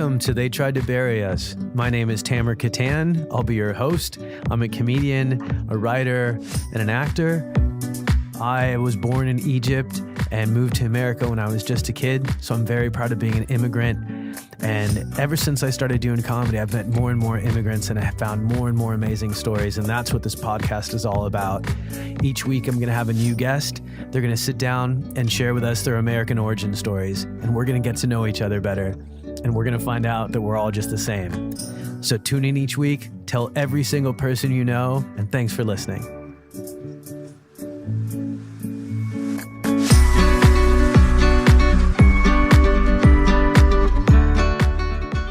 Welcome to They Tried to Bury Us. My name is Tamer, Kattan. I'll be your host. I'm a comedian, a writer, and an actor. I was born in Egypt and moved to America when I was just a kid, so I'm very proud of being an immigrant. And ever since I started doing comedy, I've met more and more immigrants, and I have found more and more amazing stories, and that's what this podcast is all about. Each week, I'm going to have a new guest. They're going to sit down and share with us their American origin stories, and we're going to get to know each other better, and we're going to find out that we're all just the same. So tune in each week, tell every single person you know, and thanks for listening.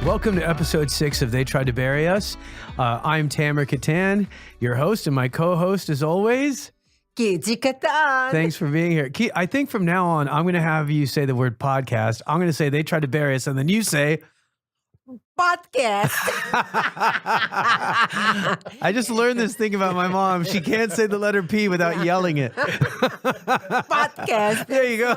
Welcome to episode 6 of They Tried to Bury Us. I'm Tamer, Kattan, your host, and my co-host, as always, Kity, Kattan. Thanks for being here. I think from now on, I'm going to have you say the word podcast. I'm going to say They Tried to Bury Us, and then you say podcast. I just learned this thing about my mom. She can't say the letter P without yelling it. Podcast. There you go.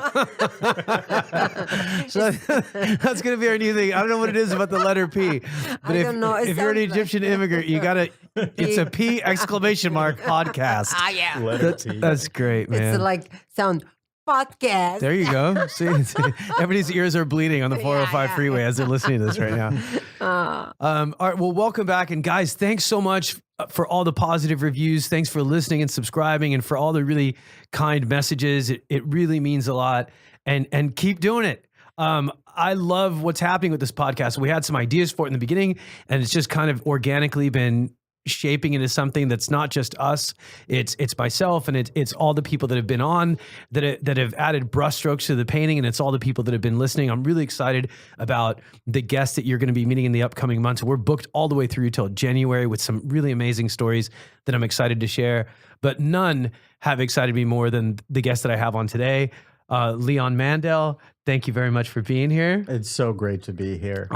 So that's going to be our new thing. I don't know what it is about the letter P, but if you're an Egyptian immigrant, you got to, it's a P exclamation mark podcast. Yeah. That's great, man. It's like sound podcast. There you go. See, everybody's ears are bleeding on the 405 freeway as they're listening to this right now. All right. Well, welcome back. And guys, thanks so much for all the positive reviews. Thanks for listening and subscribing and for all the really kind messages. It really means a lot. And keep doing it. I love what's happening with this podcast. We had some ideas for it in the beginning, and it's just kind of organically been shaping into something that's not just us. It's myself, and it's all the people that have been on that have added brushstrokes to the painting, and it's all the people that have been listening. I'm really excited about the guests that you're going to be meeting in the upcoming months. We're booked all the way through till January with some really amazing stories that I'm excited to share, but none have excited me more than the guest that I have on today. Leon Mandel, thank you very much for being here. It's so great to be here.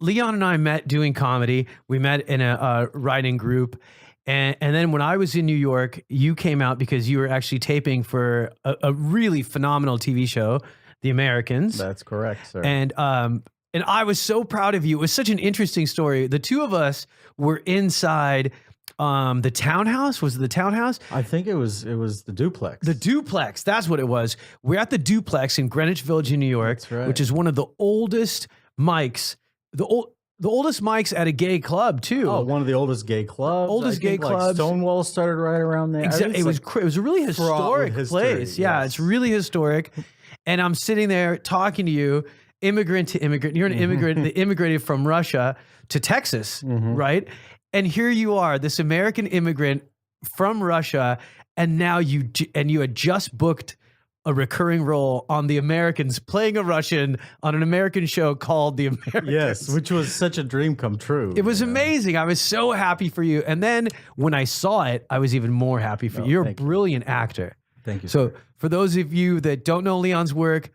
Leon and I met doing comedy. We met in a writing group. And then when I was in New York, you came out because you were actually taping for a really phenomenal TV show, The Americans. That's correct, sir. And I was so proud of you. It was such an interesting story. The two of us were inside the townhouse. Was it the townhouse? I think it was the duplex. The duplex. That's what it was. We're at the duplex in Greenwich Village in New York, That's right. which is one of the oldest mics, the oldest mics at a gay club too. Oh, one of the oldest gay clubs. Oldest gay clubs. Like Stonewall started right around there. Exactly. It was a really historic place. Yeah, yes. it's really historic. And I'm sitting there talking to you, immigrant to immigrant. You're an immigrant that immigrated from Russia to Texas, right? And here you are, this American immigrant from Russia, and now you had just booked a recurring role on The Americans, playing a Russian on an American show called The Americans. Yes, which was such a dream come true. It was amazing. I was so happy for you. And then when I saw it, I was even more happy for you. You're a brilliant actor. Thank you. So for those of you that don't know Leon's work,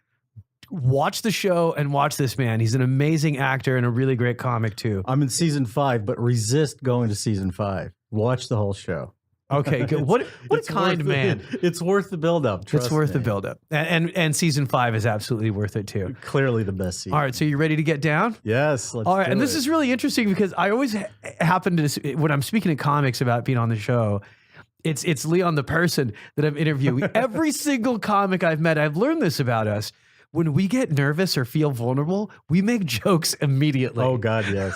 watch the show and watch this man. He's an amazing actor and a really great comic too. I'm in season 5, but resist going to season 5. Watch the whole show. Okay, good. What a kind man. It's worth the buildup. It's worth the buildup. And season 5 is absolutely worth it too. Clearly the best season. All right, so you ready to get down? Yes. All right, and this is really interesting because I always happen to, when I'm speaking to comics about being on the show, it's Leon the person that I'm interviewing. Every single comic I've met, I've learned this about us. When we get nervous or feel vulnerable, we make jokes immediately. Oh, God, yes.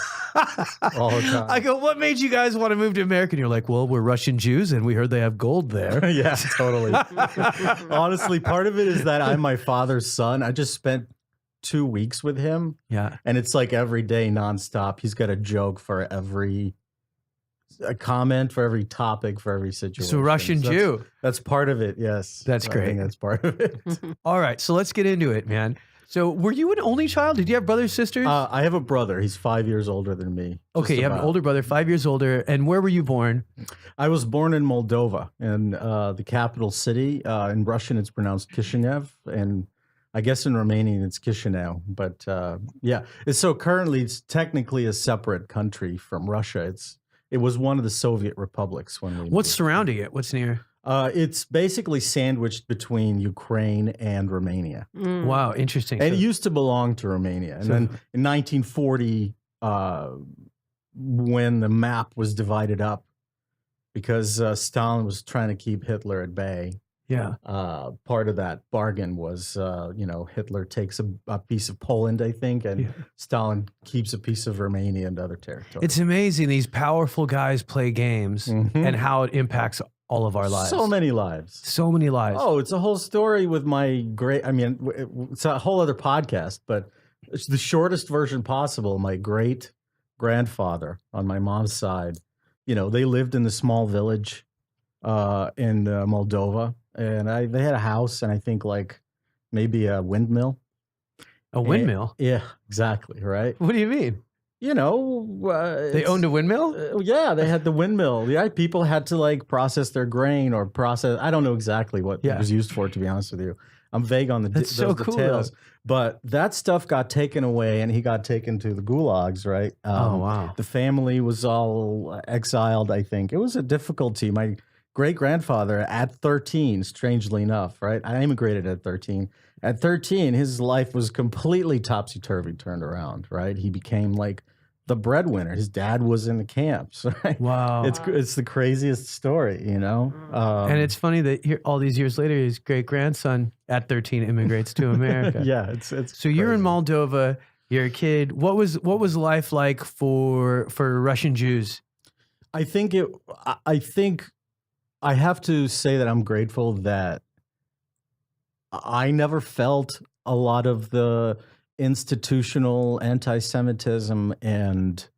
All the time. I go, what made you guys want to move to America? And you're like, well, we're Russian Jews and we heard they have gold there. Yeah, totally. Honestly, part of it is that I'm my father's son. I just spent 2 weeks with him. Yeah. And it's like every day nonstop. He's got a joke for a comment for every topic, for every situation. So Russian Jew. That's part of it, yes. That's great. I think that's part of it. All right, so let's get into it, man. So were you an only child? Did you have brothers, sisters? I have a brother. He's 5 years older than me. Okay, you have an older brother, 5 years older. And where were you born? I was born in Moldova, in the capital city. In Russian, it's pronounced Kishinev, and I guess in Romanian, it's Chisinau. But yeah, so currently it's technically a separate country from Russia. It was one of the Soviet republics when we. What's surrounding it? What's near? It's basically sandwiched between Ukraine and Romania. Wow, interesting. And So- it used to belong to Romania. And then in 1940, when the map was divided up, because Stalin was trying to keep Hitler at bay, yeah. part of that bargain was, Hitler takes a piece of Poland, I think, and Stalin keeps a piece of Romania and other territories. It's amazing these powerful guys play games Mhm. and how it impacts all of our lives. So many lives. So many lives. Oh, it's a whole story with my it's a whole other podcast, but it's the shortest version possible. My great grandfather on my mom's side, they lived in the small village in Moldova, and they had a house and I think like maybe a windmill. A windmill? Yeah, exactly. Right. What do you mean? They owned a windmill? Yeah, they had the windmill. Yeah, people had to like process their grain or process. I don't know exactly what it was used for, to be honest with you. I'm vague on the details. But that stuff got taken away, and he got taken to the gulags, right? Oh, wow. The family was all exiled, I think. It was a difficulty. My great-grandfather at 13, strangely enough, right? I immigrated at 13. At 13, his life was completely topsy-turvy turned around, right? He became like the breadwinner. His dad was in the camps, right? Wow. It's the craziest story, and it's funny that here, all these years later, his great-grandson at 13 immigrates to America. Yeah, it's So you're in crazy. Moldova, you're a kid. What was life like for Russian Jews? I think I have to say that I'm grateful that I never felt a lot of the institutional anti-Semitism and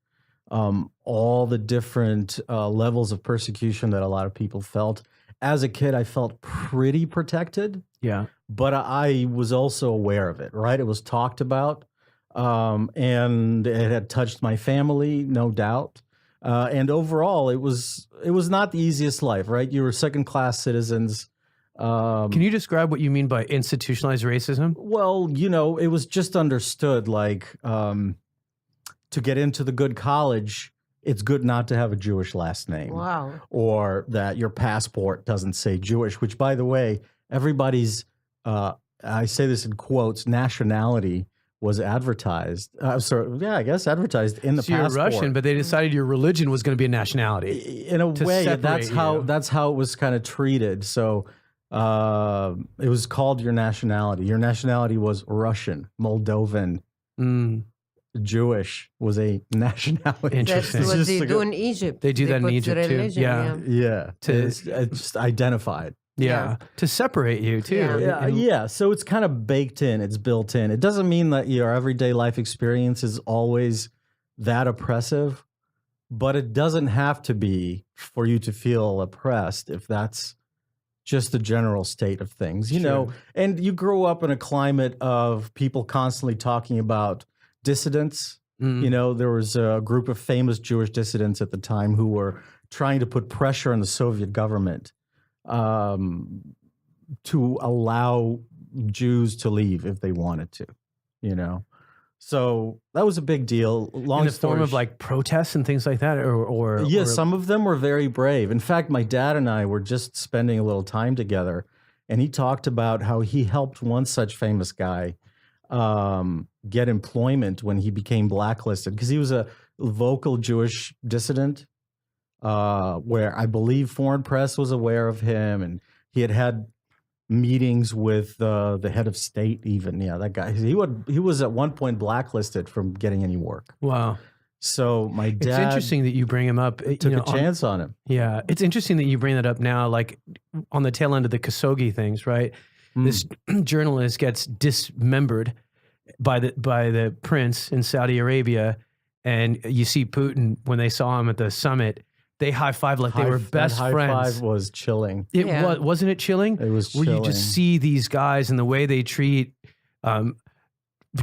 all the different levels of persecution that a lot of people felt. As a kid, I felt pretty protected, Yeah. but I was also aware of it, right? It was talked about, and it had touched my family, no doubt. And overall, it was not the easiest life, right? You were second-class citizens. Can you describe what you mean by institutionalized racism? Well, it was just understood, like, to get into the good college, it's good not to have a Jewish last name. Wow. Or that your passport doesn't say Jewish, which, by the way, everybody's, I say this in quotes, nationality was advertised. I guess advertised in the So you're passport. Russian, but they decided your religion was going to be a nationality. In a way, separate you. that's how it was kind of treated. So it was called your nationality. Your nationality was Russian, Moldovan, Jewish was a nationality. Interesting. That's It's what they do in Egypt. They do that in put Egypt, too. religion, Yeah. Yeah, To- it's just identified. Yeah. To separate you too. Yeah. Yeah, so it's kind of baked in, it's built in. It doesn't mean that your everyday life experience is always that oppressive, but it doesn't have to be for you to feel oppressed if that's just the general state of things, Sure. And you grow up in a climate of people constantly talking about dissidents. There was a group of famous Jewish dissidents at the time who were trying to put pressure on the Soviet government to allow Jews to leave if they wanted to, So that was a big deal. In the form of like protests and things like that, or some of them were very brave. In fact, my dad and I were just spending a little time together, and he talked about how he helped one such famous guy get employment when he became blacklisted because he was a vocal Jewish dissident. Where I believe foreign press was aware of him, and he had meetings with the head of state. Even that guy, he was at one point blacklisted from getting any work. Wow. So my dad It's interesting that you bring him up. took a chance on him. Yeah, it's interesting that you bring that up now, like on the tail end of the Khashoggi things, right? This journalist gets dismembered by the prince in Saudi Arabia, and you see Putin when they saw him at the summit. They high-fived like they were best that friends. High five was chilling. It Yeah. wasn't it chilling? It was where chilling. you just see these guys and the way they treat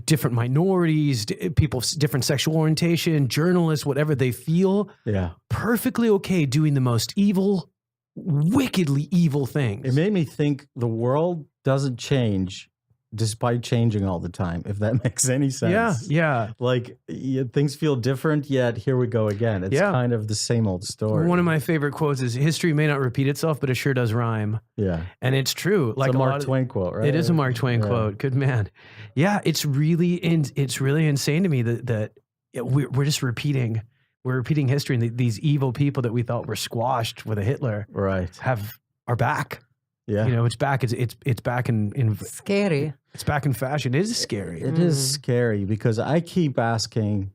different minorities, people, different sexual orientation, journalists, whatever they feel, Yeah. perfectly okay doing the most evil, wickedly evil things. It made me think the world doesn't change despite changing all the time, if that makes any sense. Yeah. Like things feel different, yet here we go again. It's kind of the same old story. One of my favorite quotes is history may not repeat itself, but it sure does rhyme. Yeah. And it's true. It's like a Mark Twain quote, right? It is a Mark Twain quote. Good man. Yeah. It's really insane to me that we're just repeating. We're repeating history, and these evil people that we thought were squashed with a Hitler are back. Yeah. You know, it's back. It's back in Scary. It's back in fashion. It is scary. It is scary because I keep asking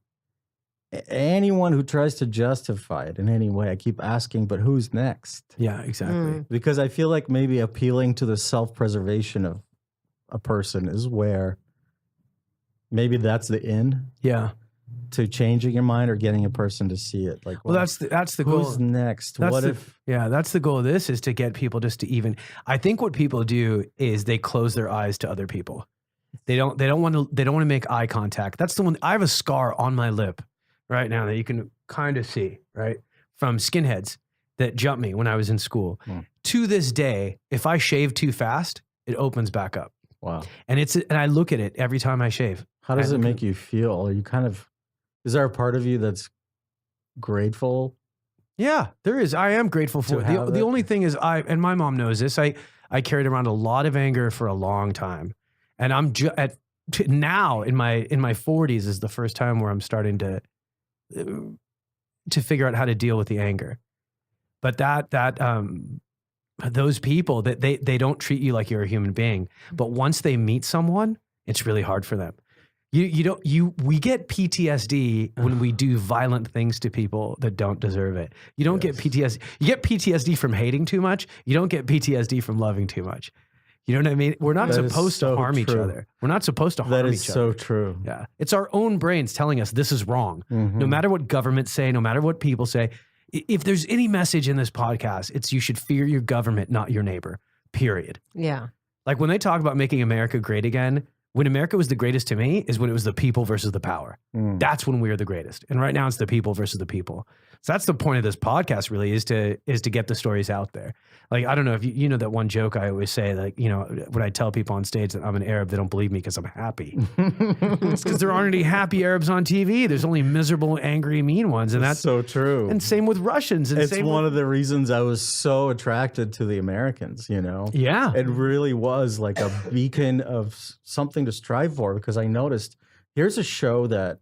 anyone who tries to justify it in any way, I keep asking, but who's next? Yeah, exactly. Because I feel like maybe appealing to the self-preservation of a person is where maybe that's the in. Yeah. To changing your mind or getting a person to see it. Like, well, that's the goal. Who's next? That's the goal of this, is to get people just to even. I think what people do is they close their eyes to other people. They don't want to make eye contact. That's the one. I have a scar on my lip right now that you can kind of see, right, from skinheads that jumped me when I was in school. To this day, if I shave too fast, it opens back up. Wow. And I look at it every time I shave. How does it make you feel? Are you kind of, is there a part of you that's grateful? Yeah, there is. I am grateful for it. The only thing is and my mom knows this, I carried around a lot of anger for a long time. And I'm now in my 40s is the first time where I'm starting to figure out how to deal with the anger. But those people that they don't treat you like you're a human being, but once they meet someone, it's really hard for them. We get PTSD when we do violent things to people that don't deserve it. You don't get PTSD. You get PTSD from hating too much. You don't get PTSD from loving too much. You know what I mean? We're not supposed to harm each other. We're not supposed to harm each other. That is so true. Yeah. It's our own brains telling us this is wrong. No matter what governments say, no matter what people say, if there's any message in this podcast, it's you should fear your government, not your neighbor, period. Yeah. Like when they talk about making America great again, when America was the greatest to me is when it was the people versus the power. That's when we are the greatest. And right now it's the people versus the people. So that's the point of this podcast really is to get the stories out there. Like, I don't know if you know that one joke I always say, like, you know, when I tell people on stage that I'm an Arab, they don't believe me because I'm happy. It's because there aren't any happy Arabs on TV. There's only miserable, angry, mean ones. And that's so true. And same with Russians. And it's one of the reasons I was so attracted to the Americans, you know? Yeah. It really was like a beacon of something to strive for, because I noticed here's a show that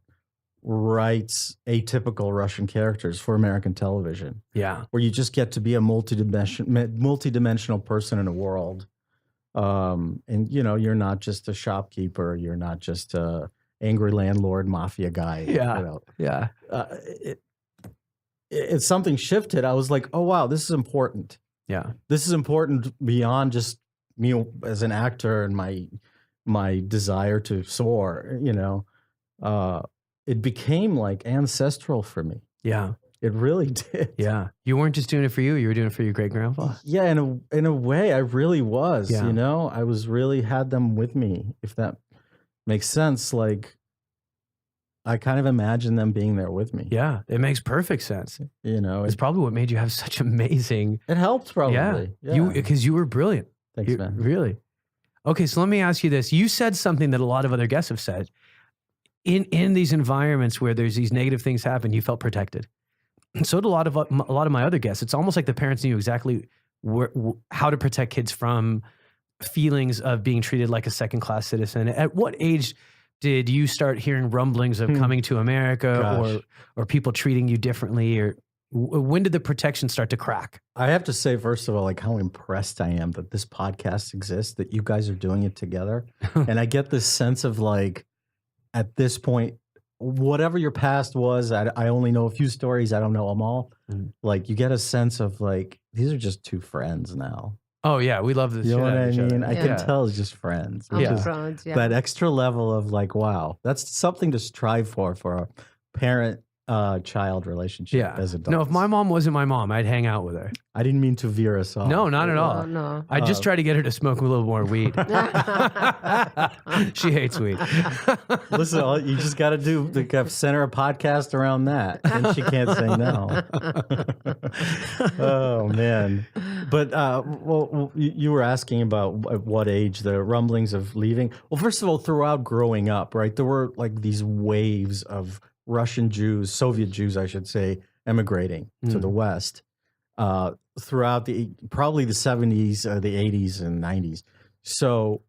writes atypical Russian characters for American television. Yeah. Where you just get to be a multidimensional person in a world. And, you know, you're not just a shopkeeper. You're not just a angry landlord mafia guy. Yeah. You know? Yeah. It's something shifted. I was like, oh, wow, this is important. Yeah. This is important beyond just me as an actor and my desire to soar, you know. It became like ancestral for me. Yeah. It really did. Yeah. You weren't just doing it for you. You were doing it for your great-grandpa. Yeah. In a way, I really was, you know, I was really had them with me, if that makes sense. Like, I kind of imagine them being there with me. Yeah. It makes perfect sense. You know, it's probably what made you have such amazing. It helped probably. Yeah. Because you were brilliant. Thanks, man. Really. Okay. So let me ask you this. You said something that a lot of other guests have said. In these environments where there's these negative things happen, you felt protected. And so did a lot of my other guests. It's almost like the parents knew exactly how to protect kids from feelings of being treated like a second-class citizen. At what age did you start hearing rumblings of coming to America or people treating you differently? Or when did the protection start to crack? I have to say, first of all, like how impressed I am that this podcast exists, that you guys are doing it together. And I get this sense of like, at this point, whatever your past was, I only know a few stories. I don't know them all. Like you get a sense of like, these are just two friends now. Oh yeah. We love this. You know what I mean? I can tell it's just friends. That extra level of like, wow, that's something to strive for a parent parent-child relationship Yeah. as adults. No, if my mom wasn't my mom, I'd hang out with her. I didn't mean to veer us off. No, not at all. No. I just try to get her to smoke a little more weed. She hates weed. Listen, you just got to center a podcast around that, and she can't say no. Oh man! But well, you were asking about at what age the rumblings of leaving. Well, first of all, throughout growing up, right, there were like these waves of Russian Jews, Soviet Jews, I should say, emigrating to the West throughout probably the 70s, the 80s, and 90s. So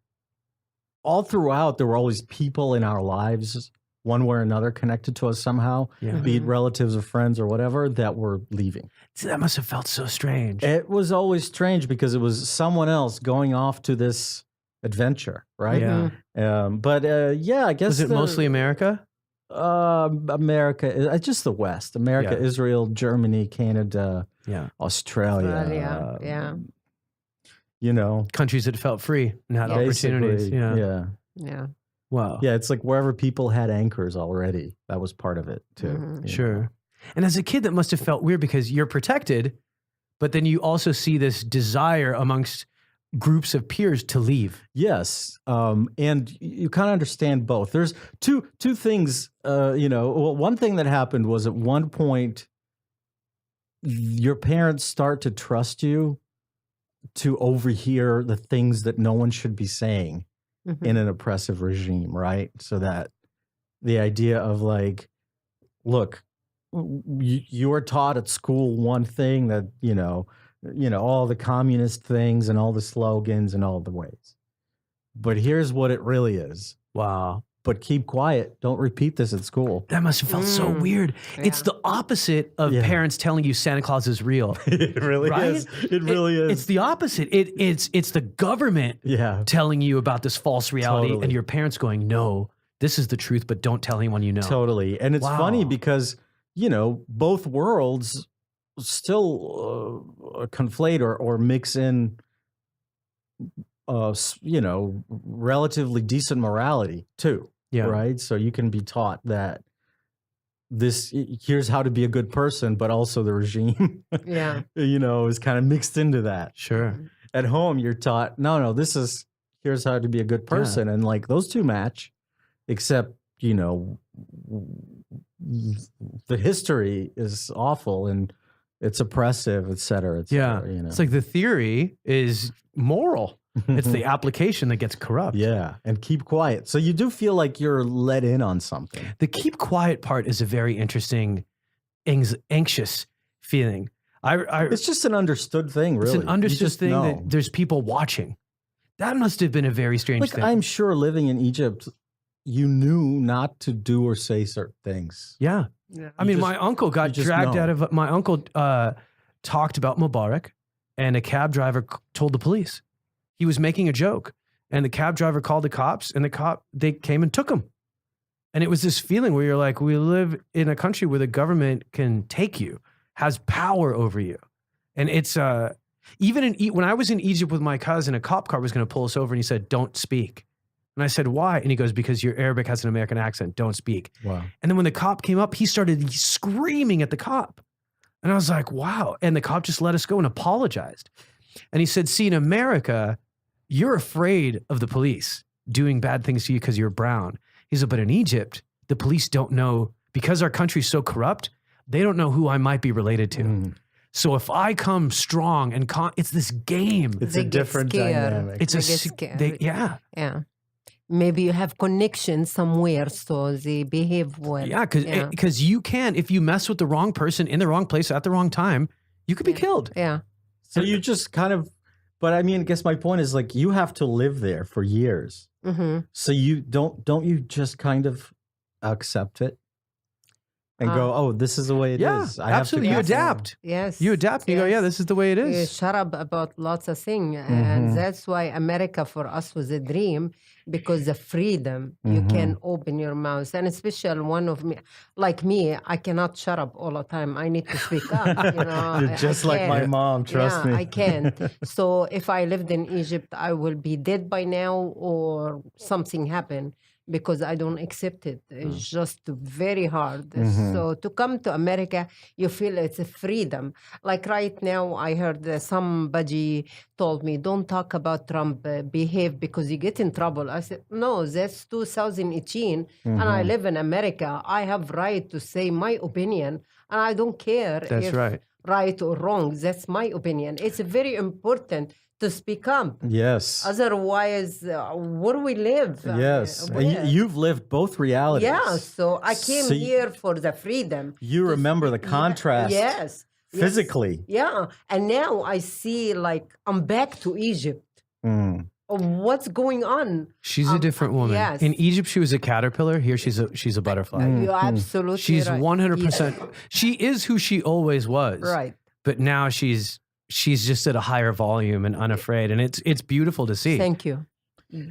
all throughout, there were always people in our lives, one way or another, connected to us somehow, be it relatives or friends or whatever, that were leaving. See, that must have felt so strange. It was always strange because it was someone else going off to this adventure, right? Yeah. But yeah, I guess Was it mostly America? America, just the West. America, Yeah. Israel, Germany, Canada, Australia. Yeah. You know, Countries that felt free and had opportunities. basically, Yeah. Yeah. Wow. Yeah, it's like wherever people had anchors already. That was part of it too. Mhm. you Sure. know. And as a kid, that must have felt weird because you're protected, but then you also see this desire amongst groups of peers to leave. Yes, and you kind of understand both. There's two things. Well, one thing that happened was at one point, your parents start to trust you to overhear the things that no one should be saying in an oppressive regime, right? So that the idea of like, look, you are taught at school one thing that all the communist things and all the slogans and all the ways, but here's what it really is. Wow. But keep quiet. Don't repeat this at school. That must have felt so weird. It's Yeah. the opposite of parents telling you Santa Claus is real. It really Right? is. It really is. It's the opposite. It's the government Yeah. telling you about this false reality Totally. and your parents going, no, this is the truth, but don't tell anyone you know. Totally. And it's funny Wow. because, both worlds still conflate or mix in, relatively decent morality too. Yeah. Right. So you can be taught that here's how to be a good person, but also the regime, Yeah. is kind of mixed into that. Sure. At home, you're taught, no, here's how to be a good person. And like those two match, except, the history is awful and it's oppressive, et cetera, et Yeah. cetera, It's like the theory is moral. It's the application that gets corrupt. Yeah, and keep quiet. So you do feel like you're let in on something. The keep quiet part is a very interesting, anxious feeling. It's just an understood thing, really. It's an understood You just thing know. that there's people watching. That must have been a very strange thing. I'm sure living in Egypt, you knew not to do or say certain things. Yeah. I mean, just- my uncle got you just dragged know. out of. My uncle talked about Mubarak, and a cab driver told the police. He was making a joke, and the cab driver called the cops, and they came and took him. And it was this feeling where you're like, we live in a country where the government can take you, has power over you. And it's even when I was in Egypt with my cousin, a cop car was going to pull us over, and he said, "Don't speak." And I said, "Why?" And he goes, "Because your Arabic has an American accent. Don't speak." Wow. And then when the cop came up, he started screaming at the cop. And I was like, wow. And the cop just let us go and apologized. And he said, see, in America, you're afraid of the police doing bad things to you because you're brown. He said, but in Egypt, the police don't know, because our country's so corrupt, they don't know who I might be related to. So if I come strong and it's this game. It's They a get different scared. dynamic. It's They a get s- scared. they, yeah. Yeah. Maybe you have connection somewhere, so they behave well. Yeah, because you can, if you mess with the wrong person in the wrong place at the wrong time, you could be killed. Yeah. So you just kind of, but I mean, I guess my point is like you have to live there for years. Mm-hmm. So you don't you just kind of accept it and go, oh, this is the way it Yeah, is. I have to absolutely. You conform. adapt. Yes. You adapt. You go, yeah, this is the way it You is. shut up about lots of things. Mm-hmm. And that's why America for us was a dream, because the freedom, you Mm-hmm. can open your mouth. And especially one of me, like me, I cannot shut up all the time. I need to speak up. You're just like my can't. mom, trust me. I can't. So if I lived in Egypt, I will be dead by now or something happened, because I don't accept it. It's just very hard. Mhm. So to come to America, you feel it's a freedom. Like right now, I heard somebody told me, don't talk about Trump, behave because you get in trouble. I said, no, that's 2018 and I Mhm. live in America. I have right to say my opinion and I don't care That's if right. right or wrong. That's my opinion. It's very important to speak up. Yes. Otherwise, where we live? Yes. And where? you've lived both realities. Yeah, so I came So here for the freedom. You to remember the speak- contrast Yes. physically. Yeah. And now I see like I'm back to Egypt. Mm. What's going on? She's a different woman. yes. In Egypt, she was a caterpillar. Here, she's a butterfly. You're absolutely She's right. 100%. She is who she always was. Right. But now she's just at a higher volume and unafraid, and it's beautiful to see. Thank you.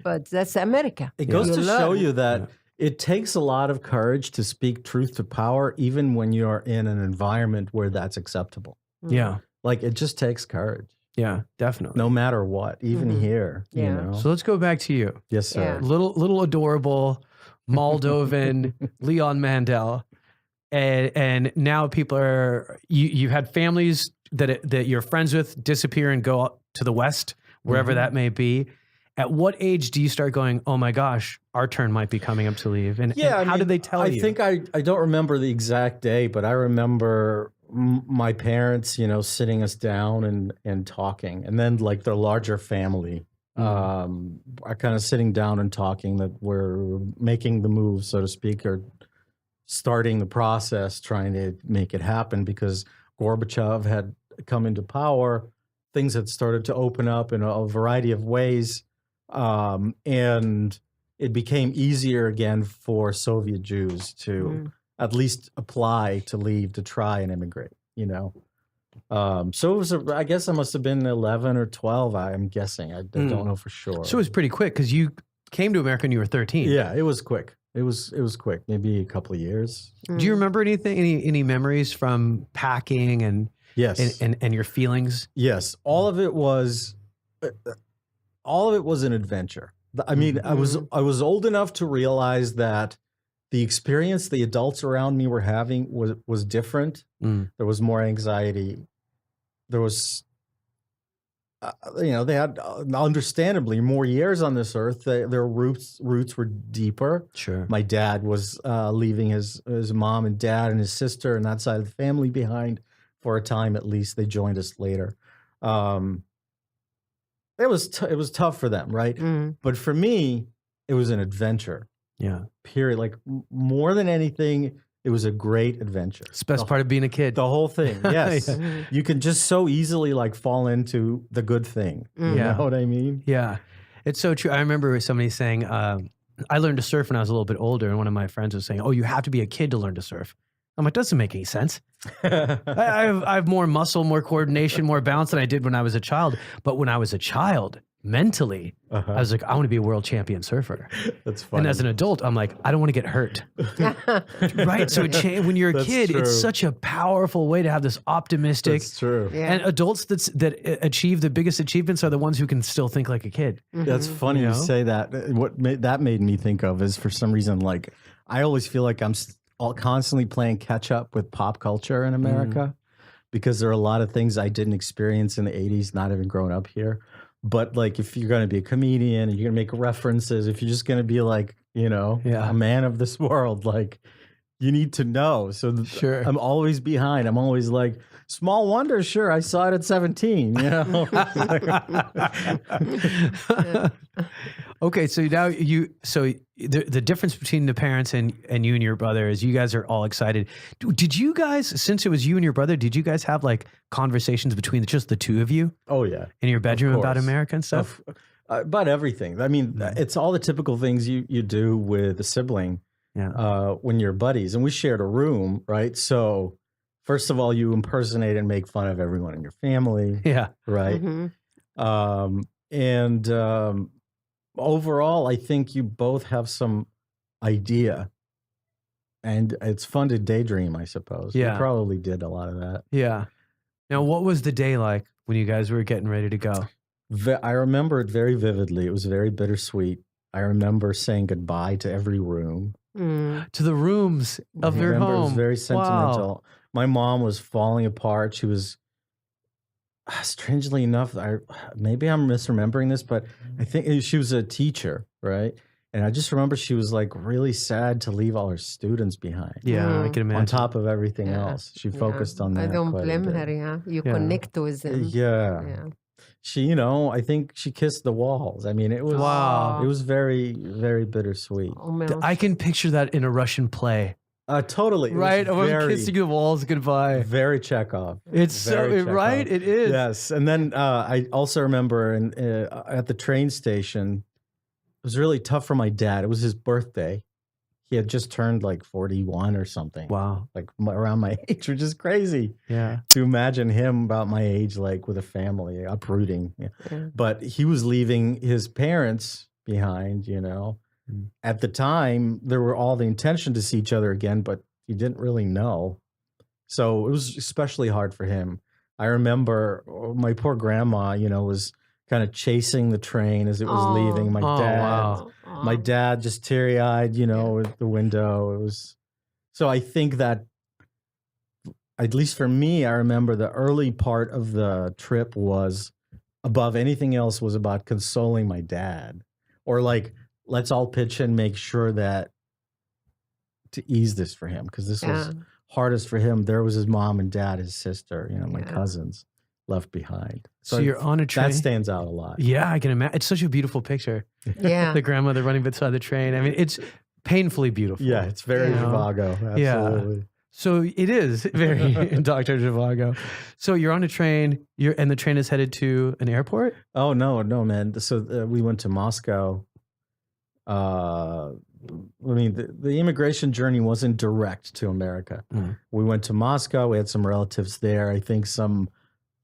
But that's America. It goes You to show learn. you that it takes a lot of courage to speak truth to power, even when you're in an environment where that's acceptable. Yeah, Like it just takes courage, yeah, definitely. no matter what, even here. You Yeah. know. So let's go back to you, Yes, sir. Yeah. little adorable Moldovan Leon Mandel, and now people are you had families that you're friends with disappear and go out to the West, wherever that may be. At what age do you start going, oh my gosh, our turn might be coming up to leave? And, Yeah, and how did they tell you? I think I don't remember the exact day, but I remember my parents, you know, sitting us down and talking, and then like their larger family are kind of sitting down and talking that we're making the move, so to speak, or starting the process, trying to make it happen because Gorbachev had come into power. Things had started to open up in a variety of ways. And it became easier again for Soviet Jews to at least apply to leave, to try and immigrate, you know. So it was, I guess I must have been 11 or 12, I'm guessing. I don't know for sure. So it was pretty quick because you came to America when you were 13. Yeah, it was quick. It was quick, maybe a couple of years. Do you remember anything, any memories from packing and Yes. and your feelings? Yes, all of it was an adventure. I mean, I was old enough to realize that the experience the adults around me were having was different. There was more anxiety. There was, you know, they had understandably more years on this earth. Their roots were deeper. Sure. My dad was leaving his mom and dad and his sister and that side of the family behind for a time at least. They joined us later. It was tough for them, right? But for me, it was an adventure. Yeah. Period. Like more than anything, it was a great adventure. It's the best part of being a kid. The whole thing. Yes. You can just so easily like fall into the good thing. You Yeah. know what I mean? Yeah. It's so true. I remember somebody saying, I learned to surf when I was a little bit older, and one of my friends was saying, oh, you have to be a kid to learn to surf. I'm like, doesn't make any sense. I have more muscle, more coordination, more balance than I did when I was a child. But when I was a child, mentally, I was like, I want to be a world champion surfer. That's funny. And as an adult, I'm like, I don't want to get hurt. Right? So when you're a That's kid, it's true. such a powerful way to have this optimistic. That's true. Yeah. And adults that achieve the biggest achievements are the ones who can still think like a kid. That's funny You you know? say that. What that made me think of is for some reason, like I always feel like I'm constantly playing catch up with pop culture in America because there are a lot of things I didn't experience in the 80s, not even growing up here. But like if you're going to be a comedian and you're going to make references, if you're just going to be like, you know, a man of this world, like you need to know. So Sure. I'm always behind. I'm always like, small wonder, sure, I saw it at 17, you know. Okay, so now the difference between the parents and you and your brother is you guys are all excited. Did you guys, since it was you and your brother, did you guys have like conversations between just the two of you Oh yeah. in your bedroom about course. America and stuff? About everything. I mean, it's all the typical things you do with a sibling when you're buddies. And we shared a room, right? So first of all, you impersonate and make fun of everyone in your family, Yeah. right? Overall, I think you both have some idea. And it's fun to daydream, I suppose. Yeah. You probably did a lot of that. Yeah. Now, what was the day like when you guys were getting ready to go? I remember it very vividly. It was very bittersweet. I remember saying goodbye to every room. To the rooms of I your remember home. It was very Wow. sentimental. My mom was falling apart. She was, strangely enough, maybe I'm misremembering this, but I think she was a teacher, right? And I just remember she was like really sad to leave all her students behind. Yeah, I can imagine. On top of everything Yeah. else, she focused on I that. don't quite a blame bit. her. Yeah, you Yeah. connect with them. Yeah. Yeah. She, I think she kissed the walls. I mean, it was Wow. It was very, very bittersweet. I can picture that in a Russian play. Totally. It was Right? Of him very, kissing the walls goodbye. very Chekhov. It's Very so, right? Chekhov. It is. Yes. And then I also remember at the train station, it was really tough for my dad. It was his birthday. He had just turned like 41 or something. Wow. Like around my age, which is crazy. Yeah. To imagine him about my age, like with a family, uprooting. Yeah. But he was leaving his parents behind, At the time, there were all the intention to see each other again, but he didn't really know. So it was especially hard for him. I remember my poor grandma, was kind of chasing the train as it was leaving. My dad just teary-eyed, at the window. It was so I think that, at least for me, I remember the early part of the trip was, above anything else, was about consoling my dad, or like, let's all pitch in, make sure that to ease this for him, because this was hardest for him. There was his mom and dad, his sister, my cousins left behind. So you're on a train. That stands out a lot. Yeah, I can imagine. It's such a beautiful picture. Yeah. The grandmother running beside the train. I mean, it's painfully beautiful. Yeah, it's very Zhivago. Absolutely. Yeah. So it is very Dr. Zhivago. So you're on a train, and the train is headed to an airport? Oh, no, man. So we went to Moscow. I mean, the immigration journey wasn't direct to America. We went to Moscow. We had some relatives there. I think some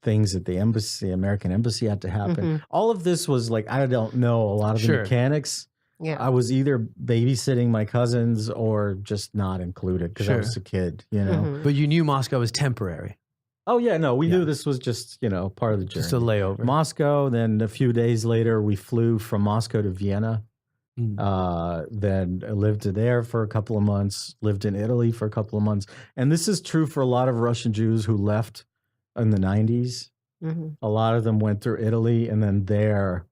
things at the embassy, American embassy, had to happen. All of this was like, I don't know a lot of the mechanics. Yeah. I was either babysitting my cousins or just not included because I was a kid, But you knew Moscow was temporary. Oh, yeah, no, we knew this was just, part of the journey. Just a layover. Moscow, then a few days later, we flew from Moscow to Vienna. Then I lived there for a couple of months, lived in Italy for a couple of months. And this is true for a lot of Russian Jews who left in the 90s. A lot of them went through Italy, and then there,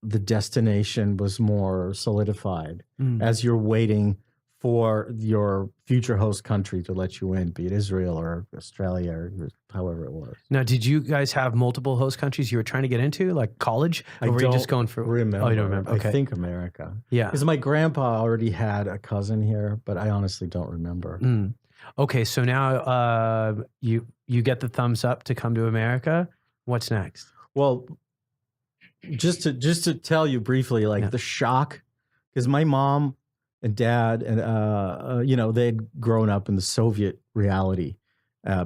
the destination was more solidified as you're waiting for your future host country to let you in, be it Israel or Australia or however it was. Now, did you guys have multiple host countries you were trying to get into, like college? Or were you just going for? Remember. Oh, you don't remember? Okay. I think America. Yeah. Because my grandpa already had a cousin here, but I honestly don't remember. Okay, so now you get the thumbs up to come to America. What's next? Well, just to tell you briefly, like the shock, because my mom and dad and they'd grown up in the Soviet reality.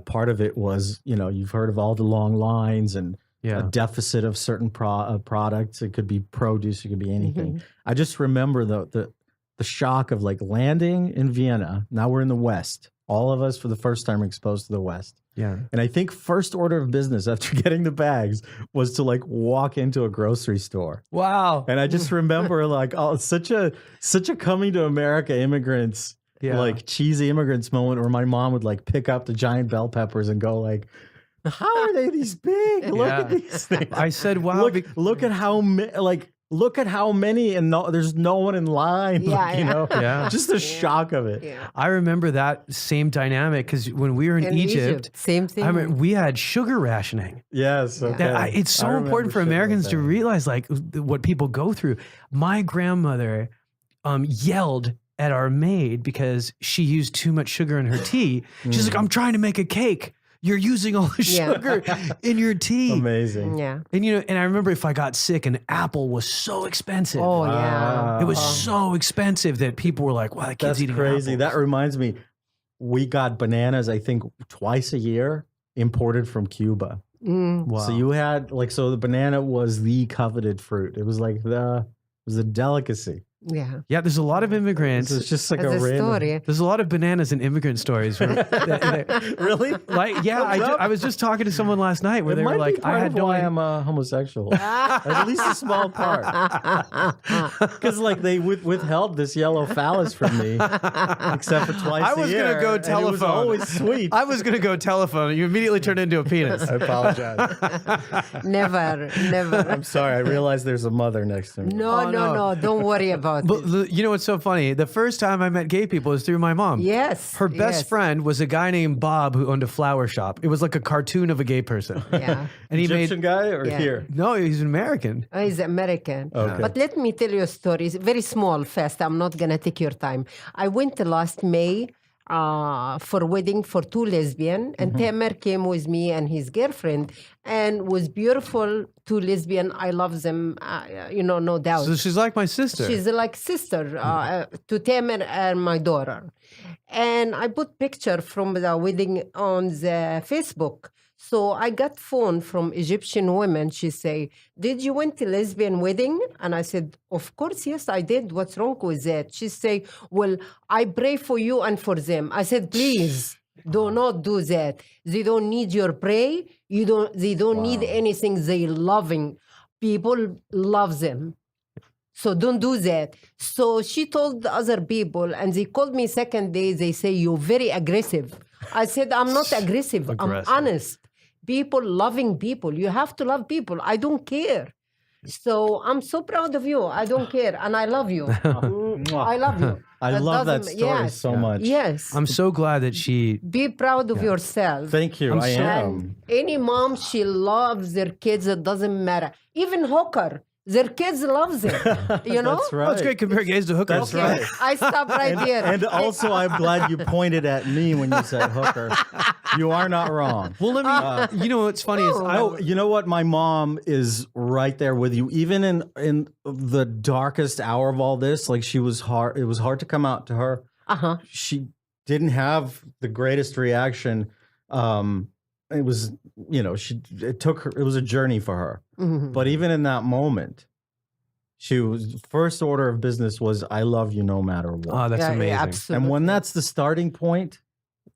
Part of it was, you've heard of all the long lines and a deficit of certain products. It could be produce, it could be anything. I just remember the shock of like landing in Vienna. Now we're in the West. All of us for the first time are exposed to the West. Yeah. And I think first order of business after getting the bags was to like walk into a grocery store. Wow. And I just remember like, such a coming to America immigrants, like cheesy immigrants moment where my mom would like pick up the giant bell peppers and go like, how are they these big? Look at these things. I said, wow. Look at how look at how many, and there's no one in line. Just the shock of it. Yeah. I remember that same dynamic because when we were in Egypt, same thing. I remember we had sugar rationing. Yes, okay. It's so important for Americans to realize like what people go through. My grandmother yelled at our maid because she used too much sugar in her tea. She's like, I'm trying to make a cake. You're using all the sugar in your tea. Amazing. Yeah. And and I remember if I got sick, an apple was so expensive. Oh, yeah. It was so expensive that people were like, wow, that kid's eating crazy. apples. That reminds me, we got bananas, I think, twice a year imported from Cuba. Wow. So you had the banana was the coveted fruit. It was like it was a delicacy. Yeah. Yeah, there's a lot of immigrants. It's just like As a a random. story. There's a lot of bananas and immigrant stories. Really? Like, yeah, I was just talking to someone last night where It they were might like, be part I had of no why idea. I'm homosexual. At least a small part. Because like they withheld this yellow phallus from me, except for twice I was a year. gonna go and it was telephone. always sweet. I was going to go telephone. You immediately turned into a penis. I apologize. Never. I'm sorry. I realized there's a mother next to me. No, no. Don't worry about But it. you know what's so funny? The first time I met gay people was through my mom. Yes. Her best yes. friend was a guy named Bob who owned a flower shop. It was like a cartoon of a gay person. Yeah. And he Egyptian made guy or Yeah. here? no, he's an American. He's American. Okay. But let me tell you a story. It's very small, fast. I'm not going to take your time. I went last May for wedding for two lesbian, and Tamer came with me and his girlfriend, and was beautiful, two lesbian. I love them, no doubt. So she's like my sister. She's like sister to Tamer and my daughter. And I put picture from the wedding on the Facebook. So I got phone from Egyptian women. She say, "Did you went to lesbian wedding?" And I said, "Of course, yes, I did. What's wrong with that?" She say, "Well, I pray for you and for them." I said, "Please, do not do that. They don't need your pray. They don't need anything. They loving. People love them. So don't do that." So she told the other people, and they called me second day. They say, "You're very aggressive." I said, "I'm not aggressive. Aggressive. I'm honest. People loving people. You have to love people. I don't care." So I'm so proud of you. I don't care. And I love you. I love you. I love that doesn't- story yes. so much. Yes. I'm so glad that she. Be proud of yourself. Thank you. I am. And any mom, she loves their kids. It doesn't matter. Even hooker, their kids loves them. You know? That's right. Oh, it's great to compare gays to hookers. That's right. I stop right here. And also, I'm glad you pointed at me when you said hooker. You are not wrong. Well, let me. You know what's funny is Oh, you know what? My mom is right there with you. Even in the darkest hour of all this, like she was hard. It was hard to come out to her. Uh-huh. She didn't have the greatest reaction. It was, it was a journey for her. Mhm. But even in that moment, first order of business was, "I love you no matter what." oh, that's Yeah, amazing. absolutely. And when that's the starting point,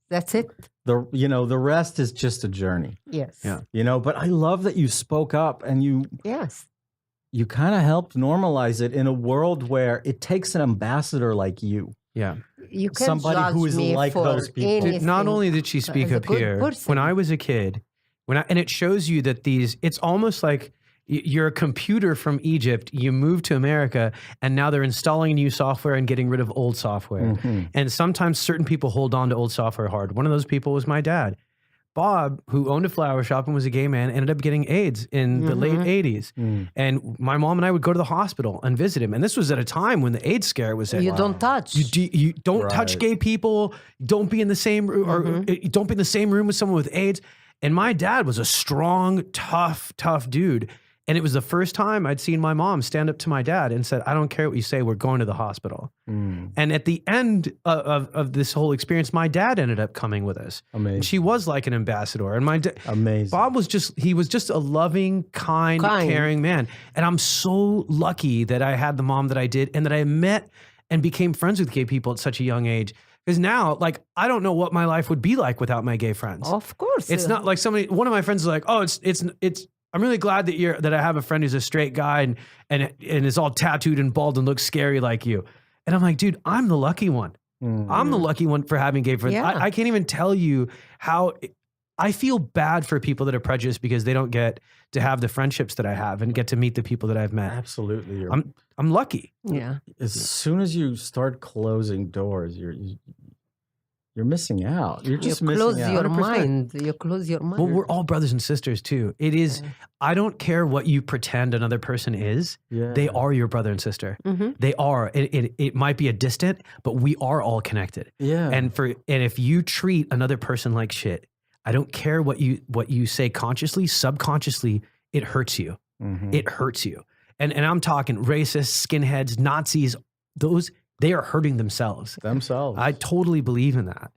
That's it. the rest is just a journey. Yes. Yeah. But I love that you spoke up and Yes. you kind of helped normalize it in a world where it takes an ambassador like you. Yeah. You can't Somebody judge who is me like for those people. Dude, anything. Not only did she speak as a up good here, person. when I was a kid, and it shows you that it's almost like you're a computer from Egypt, you move to America, and now they're installing new software and getting rid of old software. Mhm. And sometimes certain people hold on to old software hard. One of those people was my dad. Bob, who owned a flower shop and was a gay man, ended up getting AIDS in the late 80s. Mm. And my mom and I would go to the hospital and visit him. And this was at a time when the AIDS scare was at. You don't touch. You don't touch Right. gay people. Don't be in the same room, or don't be in the same room with someone with AIDS. And my dad was a strong, tough dude. And it was the first time I'd seen my mom stand up to my dad and said, "I don't care what you say. We're going to the hospital." Mm. And at the end of this whole experience, my dad ended up coming with us. Amazing. And she was like an ambassador. And Amazing. Bob was just a loving, kind, caring man. And I'm so lucky that I had the mom that I did, and that I met and became friends with gay people at such a young age. Because now, like, I don't know what my life would be like without my gay friends. Of course. It's not like one of my friends is like, "Oh, it's I'm really glad that I have a friend who's a straight guy and is all tattooed and bald and looks scary like you." And I'm like, dude, I'm the lucky one. Mm. I'm the lucky one for having gay friends. Yeah. I can't even tell you how I feel bad for people that are prejudiced because they don't get to have the friendships that I have and get to meet the people that I've met. Absolutely. I'm lucky. Yeah. As soon as you start closing doors, you're missing out. You're just you missing close out. your 100%. mind. You close your mind. Well, we're all brothers and sisters too. It is, I don't care what you pretend another person is. Yeah. They are your brother and sister. Mhm. They are. It might be a distant, but we are all connected. Yeah. And if you treat another person like shit, I don't care what you say consciously, subconsciously, it hurts you. Mhm. It hurts you. And I'm talking racists, skinheads, Nazis, they are hurting themselves. themselves. I totally believe in that.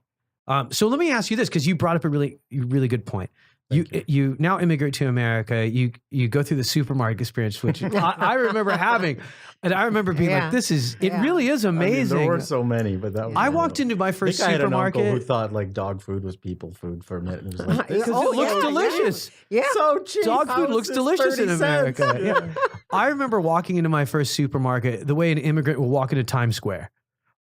So let me ask you this, because you brought up a really good point. You now immigrate to America. You go through the supermarket experience, which I remember having, and I remember being like, "This is it. Really is amazing." There were so many, but that was I walked into my first supermarket. I had an uncle who thought like dog food was people food for a minute. It was like, because it looks delicious. Yeah. So cheap. Dog food looks delicious in America. Yeah. I remember walking into my first supermarket the way an immigrant would walk into Times Square,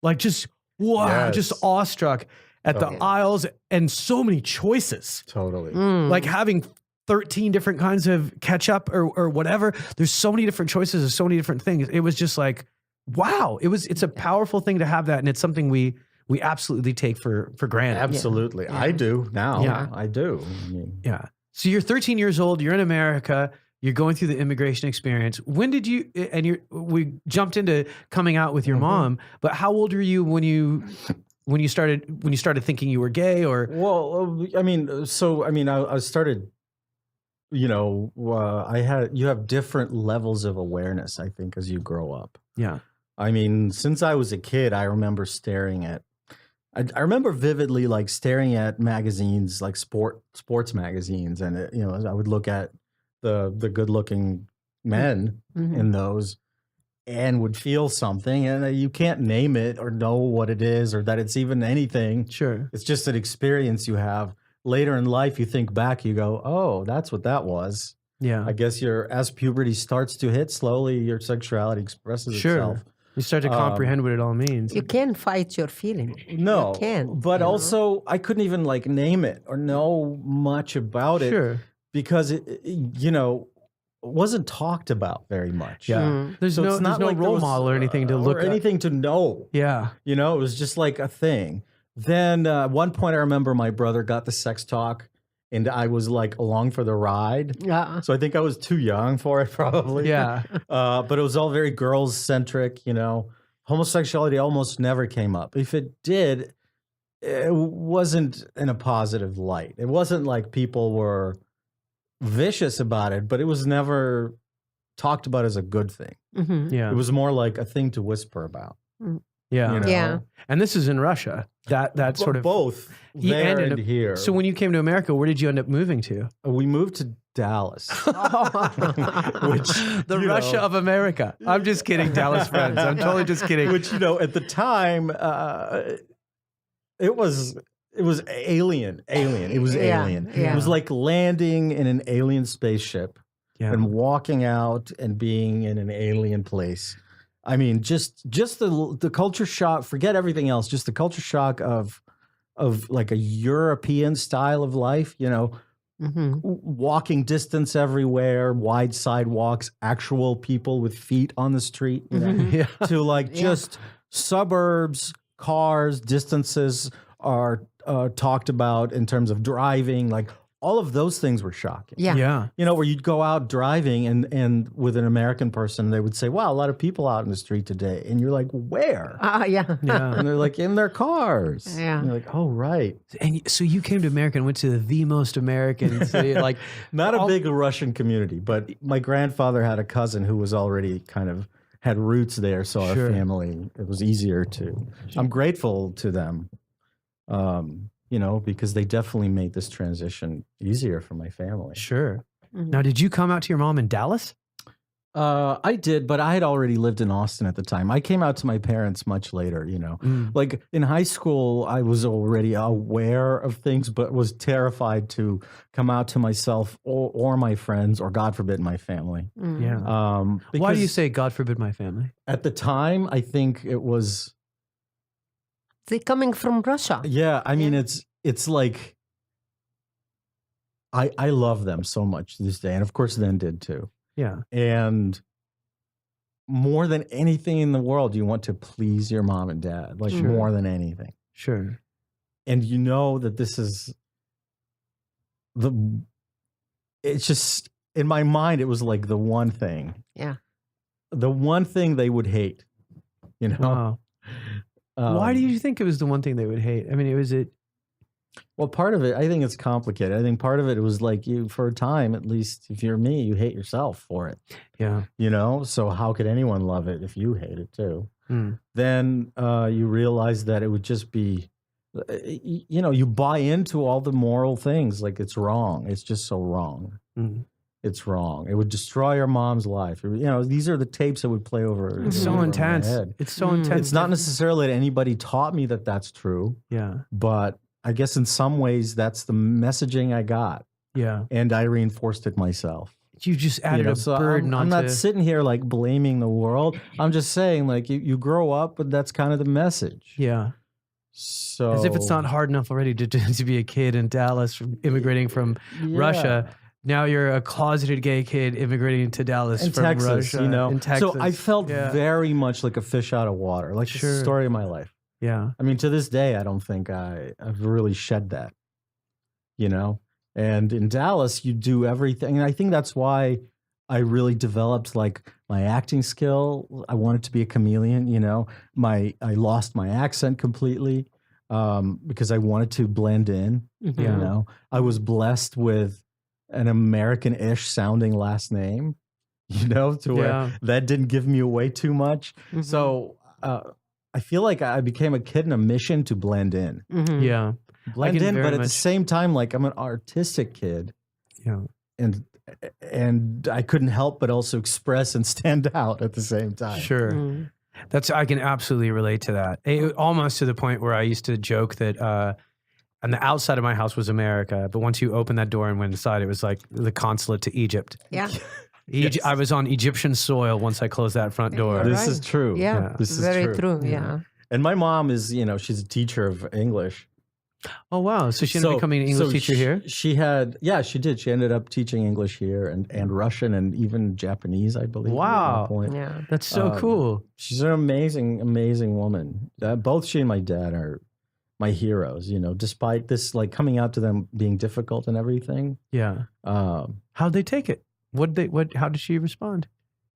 like just just awestruck at the aisles and so many choices. Totally. Like having 13 different kinds of ketchup or whatever. There's so many different choices of so many different things. It was just like, wow. It's a powerful thing to have that, and it's something we absolutely take for granted. Absolutely. Yeah. I do now. Yeah. I do. I mean, yeah. So you're 13 years old, you're in America, you're going through the immigration experience. When did you, and we jumped into coming out with your mom, but how old were you when you started thinking you were gay? Or well, I started, you have different levels of awareness, I think, as you grow up. Yeah. I mean, since I was a kid, I remember I remember vividly like staring at magazines, like sports magazines, and I would look at the good looking men in those and would feel something, and you can't name it or know what it is or that it's even anything. Sure. It's just an experience you have. Later in life, you think back, you go, oh, that's what that was. Yeah. I guess as puberty starts to hit, slowly your sexuality expresses itself. You start to comprehend what it all means. You can't fight your feeling. No. You can't. But also, I couldn't even like name it or know much about it because it wasn't talked about very much. Yeah. There's so no like role model or anything to look or anything to know. Yeah. It was just like a thing. Then at one point I remember my brother got the sex talk and I was like along for the ride. Yeah. So I think I was too young for it probably. Yeah. But it was all very girls centric, Homosexuality almost never came up. If it did, it wasn't in a positive light. It wasn't like people were vicious about it, but it was never talked about as a good thing. Yeah. It was more like a thing to whisper about. Yeah. Yeah. And this is in Russia. That sort of both there and here. So when you came to America, where did you end up moving to? We moved to Dallas. Which the Russia of America. I'm just kidding, Dallas friends. I'm totally just kidding. Which, at the time, it was alien. It was alien. Yeah. It was like landing in an alien spaceship and walking out and being in an alien place. I mean, just the culture shock, forget everything else, just the culture shock of like a European style of life, walking distance everywhere, wide sidewalks, actual people with feet on the street, to like just suburbs, cars, distances are talked about in terms of driving, like all of those things were shocking. Yeah. Where you'd go out driving and with an American person, they would say, wow, a lot of people out in the street today. And you're like, where? Yeah. And they're like, in their cars. Yeah. And you're like, oh, right. And so you came to America and went to the most American city, like not a big Russian community, but my grandfather had a cousin who was already kind of had roots there. So our family, it was easier to, I'm grateful to them. Because they definitely made this transition easier for my family. Sure. Now, did you come out to your mom in Dallas? I did, but I had already lived in Austin at the time. I came out to my parents much later, Like in high school, I was already aware of things, but was terrified to come out to myself or my friends, or God forbid, my family. Yeah. Why do you say, God forbid, my family? At the time, I think it was... They coming from Russia. Yeah, I mean, it's like I love them so much this day, and of course, then did too. Yeah, and more than anything in the world, you want to please your mom and dad, like more than anything. Sure, and that this is it's just in my mind, it was like the one thing. Yeah, the one thing they would hate. Wow. Why do you think it was the one thing they would hate? I mean, Well, part of it, I think it's complicated. I think part of it was like for a time, at least if you're me, you hate yourself for it. Yeah. So how could anyone love it if you hate it too? Then you realize that it would just be you buy into all the moral things. Like, it's wrong. It's just so wrong. Mm. It's wrong. It would destroy your mom's life. These are the tapes that would play over. It's so over my intense. head. It's so intense. It's not necessarily that anybody taught me that that's true. Yeah. But I guess in some ways that's the messaging I got. Yeah. And I reinforced it myself. You just added a So burden I'm onto. not sitting here like blaming the world. I'm just saying, like, you grow up, but that's kind of the message. Yeah. So As if it's not hard enough already to be a kid in Dallas immigrating from Russia. Now you're a closeted gay kid immigrating to Dallas in from Texas, Russia. In Texas. So I felt very much like a fish out of water. Like, it's the story of my life. Yeah. I mean, to this day, I don't think I've really shed that, And in Dallas, you do everything. And I think that's why I really developed like my acting skill. I wanted to be a chameleon, I lost my accent completely because I wanted to blend in, I was blessed with an American-ish sounding last name, to where that didn't give me away too much. Mm-hmm. So I feel like I became a kid in a mission to blend in. Mm-hmm. Yeah. Blend in, but at the same time, like, I'm an artistic kid. Yeah. And I couldn't help but also express and stand out at the same time. Sure. Mm-hmm. I can absolutely relate to that. Almost to the point where I used to joke that on the outside of my house was America, but once you open that door and went inside, it was like the consulate to Egypt. Yeah. I was on Egyptian soil once I closed that front door. This is true. Yeah. This is very true. Yeah. And my mom is, she's a teacher of English. Oh, wow. So she ended up becoming an English teacher here? She did. She ended up teaching English here and Russian and even Japanese, I believe. Wow. At one point. Yeah. That's so cool. She's an amazing, amazing woman. Both she and my dad are my heroes, despite this, like, coming out to them being difficult and everything. Yeah. How'd they take it? How did she respond?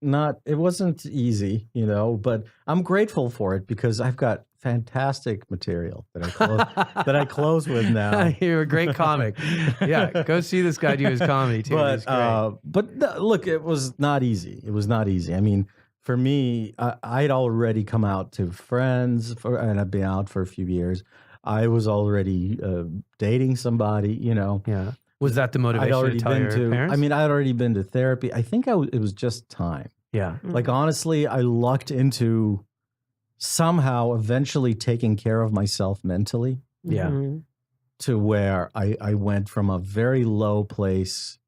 It wasn't easy, but I'm grateful for it because I've got fantastic material that I close with now. You're a great comic. Yeah, go see this guy do his comedy too. Look, it was not easy. It was not easy. I mean, for me, I'd already come out to friends and I've been out for a few years. I was already dating somebody, Yeah. Was that the motivation I'd already to tell your parents? I mean, I'd already been to therapy. I think it was just time. Yeah. Like, honestly, I lucked into somehow eventually taking care of myself mentally. Yeah. Mm-hmm. To where I went from a very low place,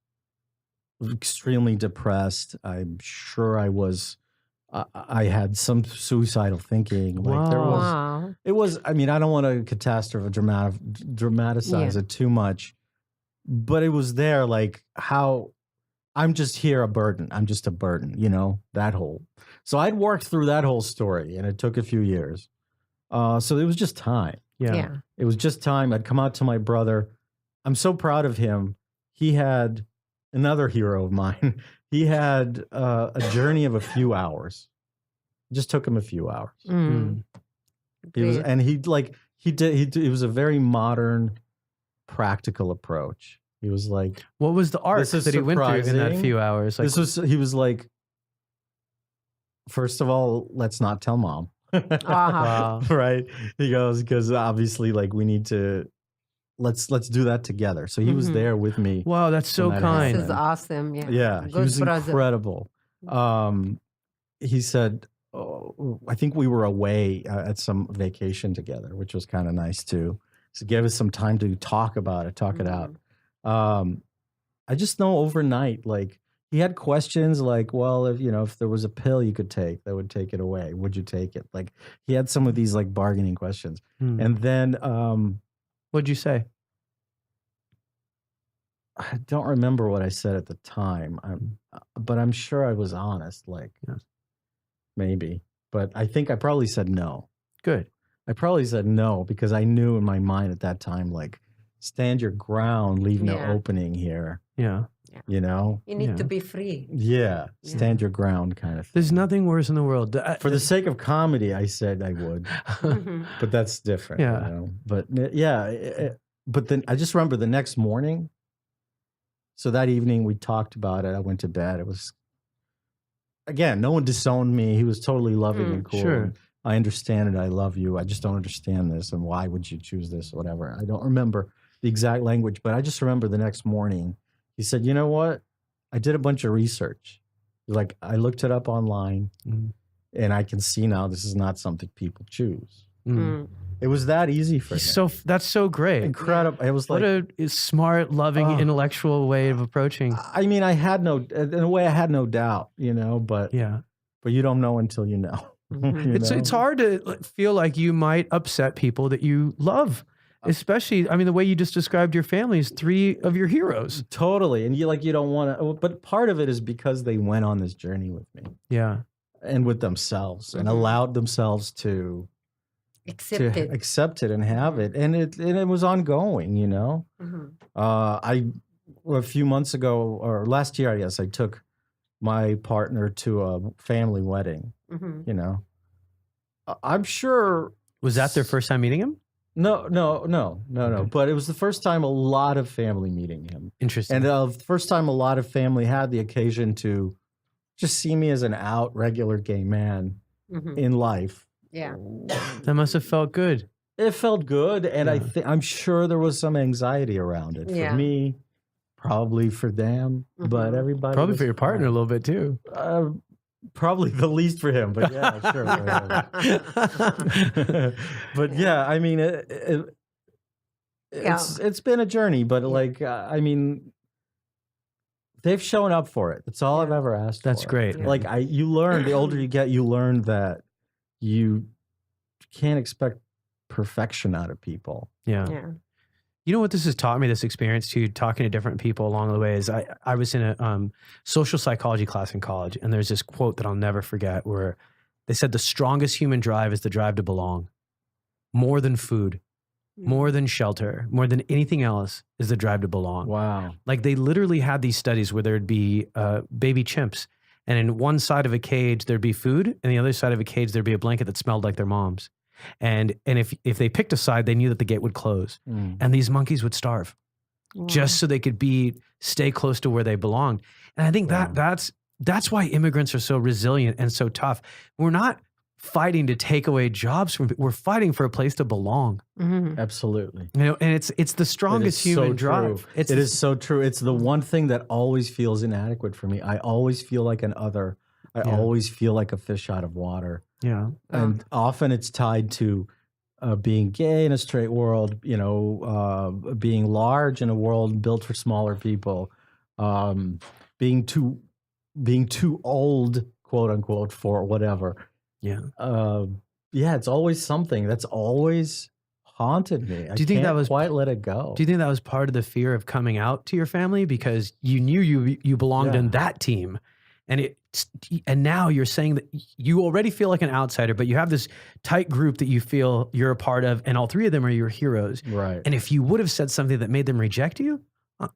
extremely depressed. I'm sure I had some suicidal thinking. Like, it was, I mean, I don't want to dramatize it too much, but it was there, like, how I'm just here a burden. I'm just a burden, that whole. So I'd worked through that whole story and it took a few years. So it was just time. Yeah. It was just time. I'd come out to my brother. I'm so proud of him. He had another hero of mine. He had a journey of a few hours. It just took him a few hours. Mm. It was a very modern, practical approach. He was like, what was the arc that he went through in that few hours? Like, he was like, first of all, let's not tell mom. wow. Right? He goes, because obviously, like, we need to, let's do that together. So he was there with me. Wow, that's so kind. This is awesome. Yeah. Yeah, he was incredible. He said, I think we were away at some vacation together, which was kind of nice too. So he gave us some time to talk about it, talk it out. I just know overnight, like, he had questions like, well, if there was a pill you could take that would take it away, would you take it? Like, he had some of these like bargaining questions. And then what'd you say? I don't remember what I said at the time. But I'm sure I was honest, like, maybe. But I think I probably said no. Good. I probably said no because I knew in my mind at that time, like, stand your ground, leave no opening here. Yeah. You need to be free. Yeah. Stand your ground kind of thing. There's nothing worse in the world. For the sake of comedy, I said I would. But that's different. Yeah. But but then I just remember the next morning. So that evening we talked about it. I went to bed. It was, again, no one disowned me. He was totally loving and cool. Sure. I understand it. I love you. I just don't understand this. And why would you choose this or whatever? I don't remember the exact language, but I just remember the next morning, he said, you know what? I did a bunch of research. Like, I looked it up online and I can see now this is not something people choose. It was that easy for him. That's so great. Incredible. It was what a smart, loving, intellectual way of approaching. I mean, in a way I had no doubt, but you don't know until you know. It's hard to feel like you might upset people that you love. Especially, I mean, the way you just described your family is 3 of your heroes. Totally. And you don't want to, but part of it is because they went on this journey with me. Yeah. And with themselves and allowed themselves to accept it and have it. And it was ongoing, a few months ago or last year, I guess, I took my partner to a family wedding, I'm sure. Was that their first time meeting him? No. But it was the first time a lot of family meeting him. Interesting. And the first time a lot of family had the occasion to just see me as an regular gay man in life. Yeah. That must have felt good. It felt good. And I'm sure there was some anxiety around it for me, probably for them, but everybody. Probably for your partner a little bit too. Probably the least for him, but yeah, sure. But yeah, I mean, it's been a journey, but I mean, they've shown up for it. That's all I've ever asked for. That's great. Like you learn, the older you get, you learn that you can't expect perfection out of people. Yeah. You know what this has taught me, this experience too, talking to different people along the way, is I was in a social psychology class in college, and there's this quote that I'll never forget where they said the strongest human drive is the drive to belong. More than food, more than shelter, more than anything else is the drive to belong. Wow. Like they literally had these studies where there'd be baby chimps, and in one side of a cage there'd be food, and the other side of a cage there'd be a blanket that smelled like their mom's. And if they picked a side, they knew that the gate would close, and these monkeys would starve just so they could stay close to where they belonged. And I think that's why immigrants are so resilient and so tough. We're not fighting to take away jobs from people. We're fighting for a place to belong. Absolutely. And it's the strongest human drive. It is so true. It's the one thing that always feels inadequate for me. I always feel like an other. I always feel like a fish out of water. Yeah. And often it's tied to being gay in a straight world, being large in a world built for smaller people, being too old, quote unquote, for whatever. Yeah. It's always something that's always haunted me. Do you think that was quite let it go? Do you think that was part of the fear of coming out to your family because you knew you belonged in that team? And now you're saying that you already feel like an outsider, but you have this tight group that you feel you're a part of, and all 3 of them are your heroes. Right. And if you would have said something that made them reject you,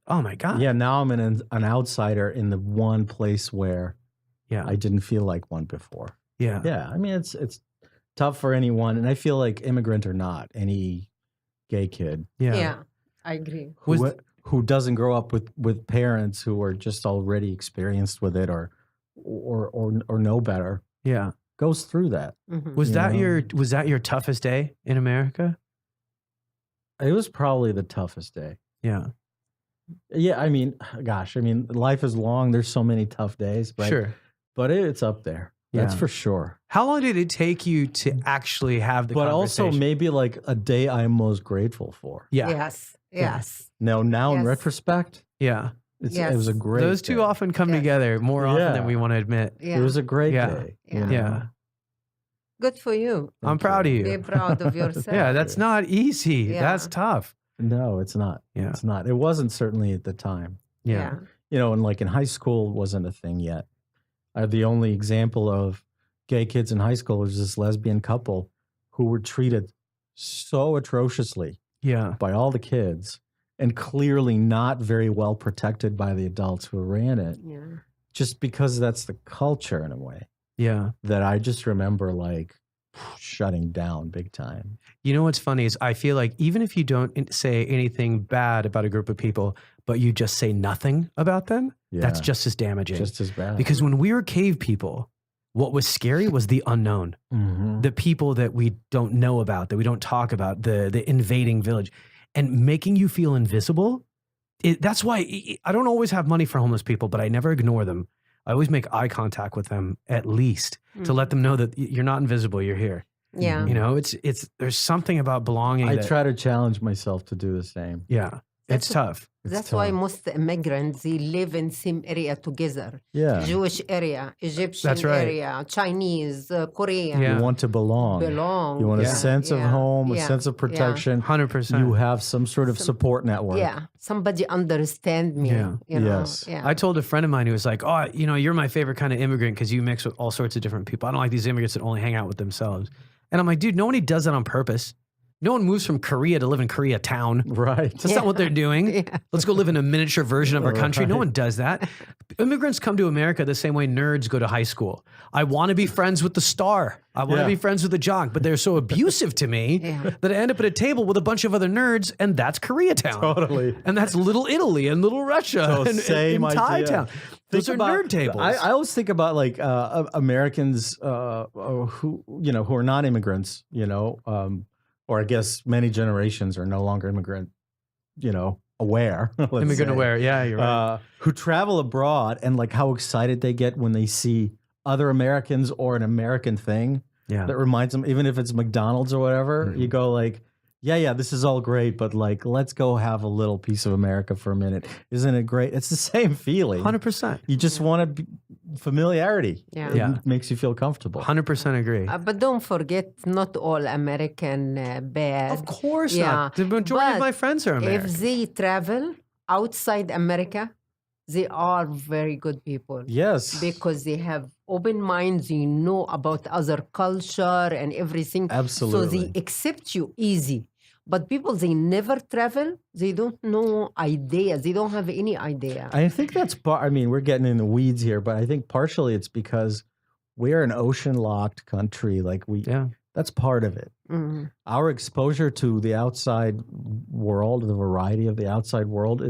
oh my God. Yeah, now I'm an outsider in the one place where I didn't feel like one before. Yeah. Yeah, I mean, it's tough for anyone, and I feel like immigrant or not, any gay kid. Yeah, I agree. Who doesn't grow up with parents who are just already experienced with it or know better. Yeah. Goes through that. Was that your toughest day in America? It was probably the toughest day. Yeah. Yeah, I mean, gosh, life is long. There's so many tough days, right? Sure. But it's up there. That's for sure. How long did it take you to actually have the conversation? Also maybe like a day I'm most grateful for. Yeah. Yes. No, now in retrospect, yeah. It was a great Those two day. often come together more often than we want to admit. Yeah. It was a great day. Yeah. Good for you. I'm proud of you. Be proud of yourself. Yeah, that's not easy. Yeah. That's tough. No, it's not. Yeah. It's not. It wasn't certainly at the time. Yeah. And like in high school wasn't a thing yet. The only example of gay kids in high school was this lesbian couple who were treated so atrociously by all the kids and clearly not very well protected by the adults who ran it. Yeah. Just because that's the culture in a way. Yeah. That I just remember like shutting down big time. You know what's funny is I feel like even if you don't say anything bad about a group of people, but you just say nothing about them, that's just as damaging. Just as bad. Because when we were cave people, What was scary was the unknown, the people that we don't know about, that we don't talk about, the invading village, and making you feel invisible. That's why I don't always have money for homeless people, but I never ignore them. I always make eye contact with them at least to let them know that you're not invisible. You're here. Yeah. You know, there's something about belonging. I try to challenge myself to do the same. Yeah. It's tough. That's why most immigrants, they live in same area together. Yeah. Jewish area, Egyptian That's right. area, Chinese, Korean. Yeah. You want to belong. You want a sense of home, a sense of protection. 100%. You have some sort of support network. Yeah. Somebody understand me. Yeah. You know? Yes. Yeah. I told a friend of mine who was like, oh, you know, you're my favorite kind of immigrant because you mix with all sorts of different people. I don't like these immigrants that only hang out with themselves. And I'm like, dude, nobody does that on purpose. No one moves from Korea to live in Koreatown. Right. That's not what they're doing. Let's go live in a miniature version of our country. No one does that. Immigrants come to America the same way nerds go to high school. I want to be friends with the star. I want to be friends with the jock, but they're so abusive to me that I end up at a table with a bunch of other nerds, and that's Koreatown. Totally. And that's Little Italy and Little Russia and same Thai idea. town. Those are nerd tables. I always think about like Americans who are not immigrants, or I guess many generations are no longer immigrant, aware. Immigrant aware. Yeah, you're right. Who travel abroad and like how excited they get when they see other Americans or an American thing that reminds them, even if it's McDonald's or whatever, you go like, yeah, this is all great, but like, let's go have a little piece of America for a minute. Isn't it great? It's the same feeling. 100%. You just want familiarity. Yeah. It makes you feel comfortable. 100% agree. But don't forget, not all American bad. Of course not. The majority of my friends are American. If they travel outside America, they are very good people. Yes. Because they have open minds, they know about other culture and everything. Absolutely. So they accept you easy. But people, they never travel, they don't know ideas. They don't have any idea. I think that's we're getting in the weeds here, but I think partially it's because we're an ocean-locked country. Like that's part of it. Mm-hmm. Our exposure to the outside world, the variety of the outside world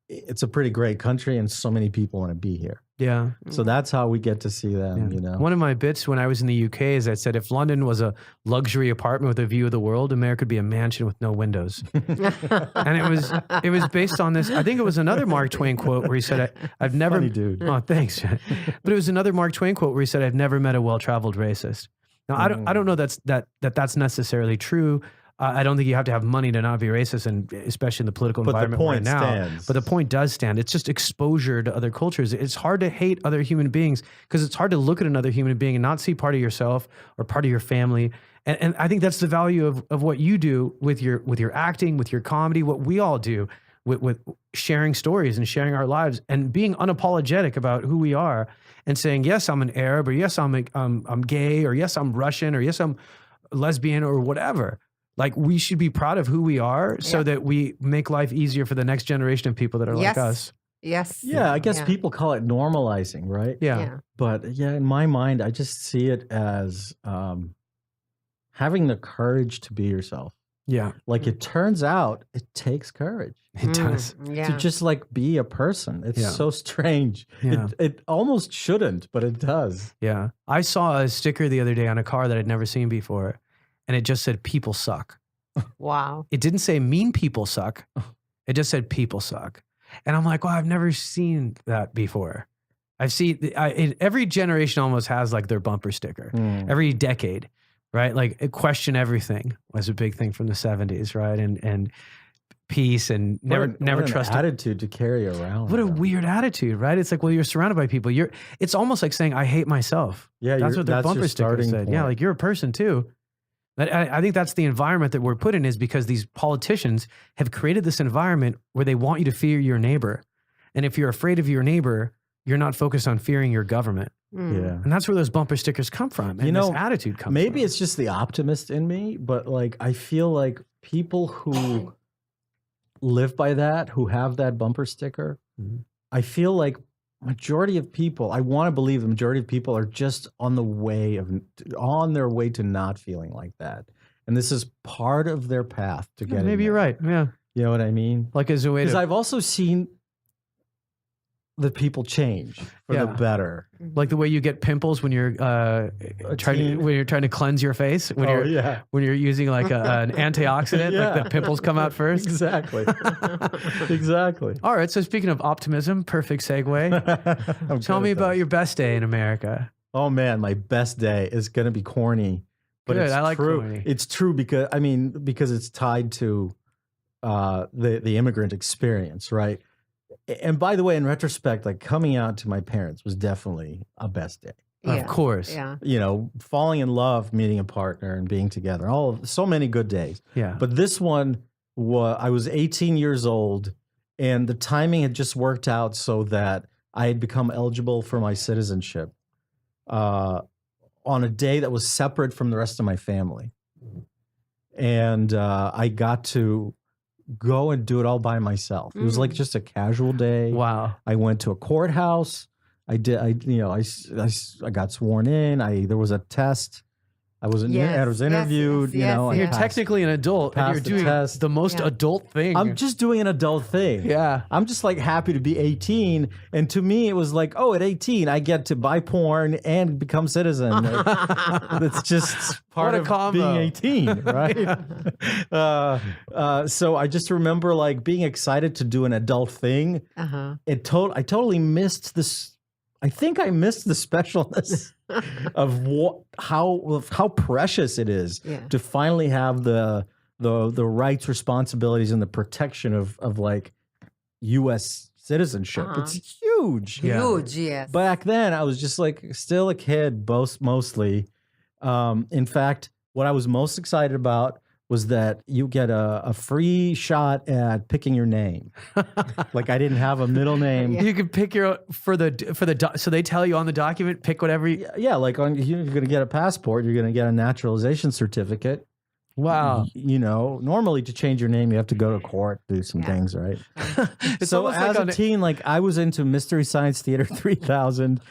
it's a pretty great country and so many people want to be here. Yeah. So that's how we get to see them, One of my bits when I was in the UK is I said, if London was a luxury apartment with a view of the world, America would be a mansion with no windows. And it was based on this. I think it was another Mark Twain quote where he said, I've never. Funny dude. Oh, thanks. But it was another Mark Twain quote where he said, I've never met a well-traveled racist. Now, I don't know that's necessarily true. I don't think you have to have money to not be racist, and especially in the political environment right now. Stands. But the point does stand. It's just exposure to other cultures. It's hard to hate other human beings because it's hard to look at another human being and not see part of yourself or part of your family. And I think that's the value of what you do with your acting, with your comedy, what we all do with sharing stories and sharing our lives and being unapologetic about who we are and saying, yes, I'm an Arab, or yes, I'm gay, or yes, I'm Russian, or yes, I'm lesbian, or whatever. Like, we should be proud of who we are so that we make life easier for the next generation of people that are like us. Yes. Yeah, I guess people call it normalizing, right? Yeah. But in my mind, I just see it as having the courage to be yourself. Yeah. Like, it turns out it takes courage. It does. Yeah. To just like be a person. It's so strange. Yeah. It almost shouldn't, but it does. Yeah. I saw a sticker the other day on a car that I'd never seen before. And it just said, people suck. Wow. It didn't say mean people suck. It just said people suck. And I'm like, I've never seen that before. I've seen, every generation almost has like their bumper sticker. Every decade, right? Like, question everything was a big thing from the 70s, right? And peace and never trust. Attitude to carry around. What a weird attitude, right? It's like, well, you're surrounded by people. It's almost like saying, I hate myself. Yeah, that's what the bumper your sticker said. point. Yeah, like, you're a person too. I think that's the environment that we're put in, is because these politicians have created this environment where they want you to fear your neighbor. And if you're afraid of your neighbor, you're not focused on fearing your government. Yeah. And that's where those bumper stickers come from. And this attitude comes from. Maybe it's just the optimist in me, but like, I feel like people who live by that, who have that bumper sticker, I feel like majority of people, I want to believe the majority of people are just on their way to not feeling like that. And this is part of their path to getting Maybe there. you're right. Yeah. You know what I mean? Like, as a way Because to... I've also seen that people change for the better. Like the way you get pimples when you're trying to cleanse your face when you're using like an antioxidant, like the pimples come out first. Exactly. Exactly. All right. So speaking of optimism, perfect segue. Tell me about your best day in America. Oh man, my best day is gonna be corny, but Good, it's I like true. corny. It's true because it's tied to the immigrant experience, right? And by the way, in retrospect, like coming out to my parents was definitely a best day. Of course. Yeah. You know, falling in love, meeting a partner, and being together. So many good days. Yeah. But this one, I was 18 years old, and the timing had just worked out so that I had become eligible for my citizenship on a day that was separate from the rest of my family. And I got to go and do it all by myself. It was like just a casual day. Wow. I went to a courthouse. I got sworn in. There was a test. I was interviewed. You're technically an adult and you're doing the most adult thing. I'm just doing an adult thing. Yeah. I'm just like happy to be 18. And to me, it was like, oh, at 18, I get to buy porn and become citizen. That's just part of being 18, right? So I just remember like being excited to do an adult thing. I totally missed this. I think I missed the specialness of how precious it is to finally have the rights, responsibilities, and the protection of like U.S. citizenship. It's huge. Huge, yes. Back then, I was just like still a kid, mostly. In fact, what I was most excited about was that you get a free shot at picking your name. Like I didn't have a middle name. You could pick your so they tell you on the document, pick whatever you... Yeah, like you're going to get a passport, you're going to get a naturalization certificate. Wow. You know, normally to change your name, you have to go to court, do some things, right? So as a teen, like I was into Mystery Science Theater 3000.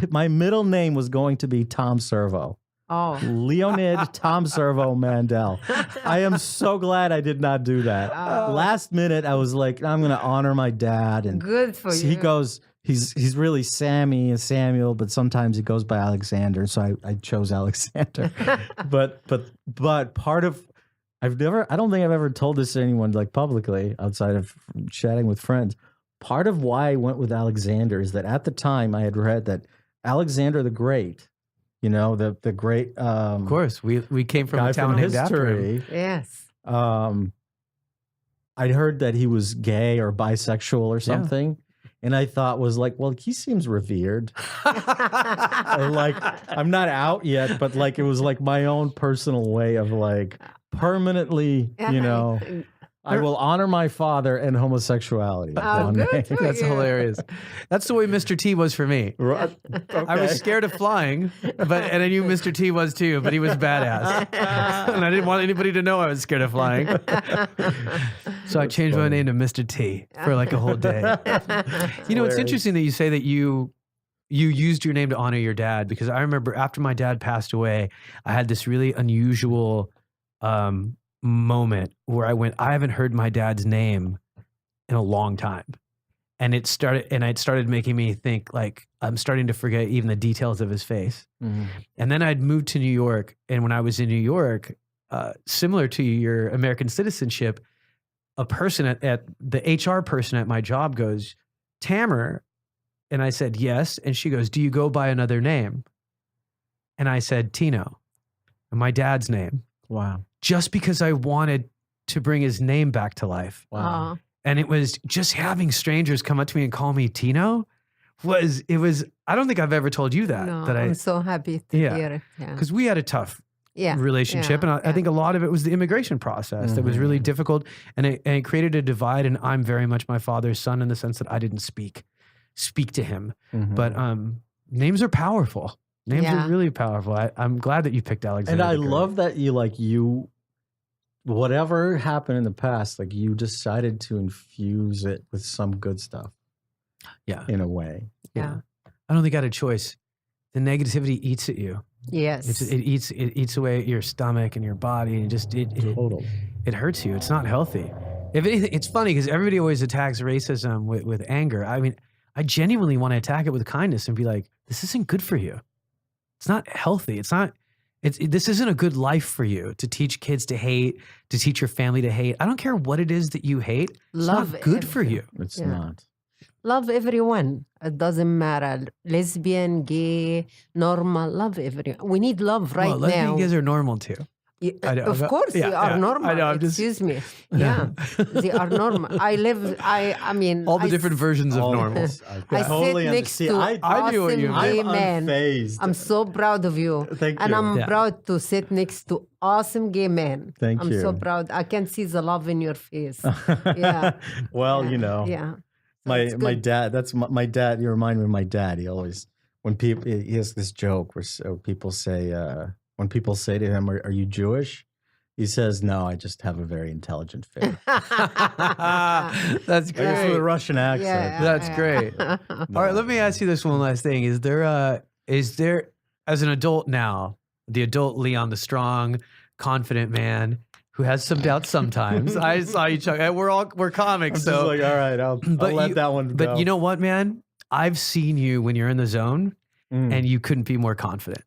My middle name was going to be Tom Servo. Oh, Leonid Tom Servo Mandel. I am so glad I did not do that. Last minute, I was like, I'm going to honor my dad. And good for you. He goes, he's really Sammy and Samuel, but sometimes he goes by Alexander. So I chose Alexander. but part of, I don't think I've ever told this to anyone like publicly outside of chatting with friends. Part of why I went with Alexander is that at the time I had read that Alexander the Great, you know, the great of course, we came from a town named after him. Yes. I'd heard that he was gay or bisexual or something. And I thought was like, well, he seems revered. Like, I'm not out yet, but like it was like my own personal way of like permanently, you know, I will honor my father and homosexuality. That's hilarious. That's the way Mr. T was for me. Right. Okay. I was scared of flying, and I knew Mr. T was too, but he was badass. And I didn't want anybody to know I was scared of flying. So I changed my name to Mr. T for like a whole day. You know, it's interesting that you say that you used your name to honor your dad, because I remember after my dad passed away, I had this really unusual moment where I haven't heard my dad's name in a long time. And it started making me think like I'm starting to forget even the details of his face. Mm-hmm. And then I'd moved to New York. And when I was in New York, similar to your American citizenship, a person at the HR person at my job goes, Tamer. And I said, yes. And she goes, do you go by another name? And I said, Tino, and my dad's name. Wow. Just because I wanted to bring his name back to life. Wow. And it was just having strangers come up to me and call me Tino I don't think I've ever told you that. No, that I'm so happy to hear it. Yeah. Because we had a tough relationship. And I think a lot of it was the immigration process that was really difficult. And it created a divide. And I'm very much my father's son in the sense that I didn't speak to him. Mm-hmm. But names are powerful. Names are really powerful. I'm glad that you picked Alexander. And I love that whatever happened in the past, like you decided to infuse it with some good stuff. Yeah. In a way. Yeah. I don't think I had a choice. The negativity eats at you. Yes. It eats away at your stomach and your body, and it hurts you. It's not healthy. If anything, it's funny because everybody always attacks racism with anger. I mean, I genuinely want to attack it with kindness and be like, this isn't good for you. It's not healthy. This isn't a good life for you to teach kids to hate, to teach your family to hate. I don't care what it is that you hate. It's Love not good for you. It's not. Love everyone. It doesn't matter. Lesbian, gay, normal. Love everyone. We need love right Well, lesbian now. gays are normal too. Yeah, I know. of course, Yeah, they are yeah. normal. I know, I'm Excuse me. Yeah, they are normal. I mean, All the different versions of All normal. this, I totally sit next to understand. I knew what awesome you meant. gay I'm man. unfazed. I'm so proud of you. Thank And you. I'm Yeah. proud to sit next to awesome gay men. Thank I'm so you. proud. I can see the love in your face. Yeah. Well, Yeah. you know, Yeah. my it's good. dad. That's my dad. You remind me of my dad. He always he has this joke where people say when people say to him, "Are you Jewish?" He says, "No, I just have a very intelligent face." That's I guess with a great. Russian accent. Yeah. That's great. All right, let me ask you this one last thing. Is there as an adult now, the adult Leon, the strong, confident man who has some doubts sometimes? I saw you chuck. We're comics, I'm so just like, all right, I'll let that one go. But you know what, man? I've seen you when you're in the zone, Mm, and you couldn't be more confident.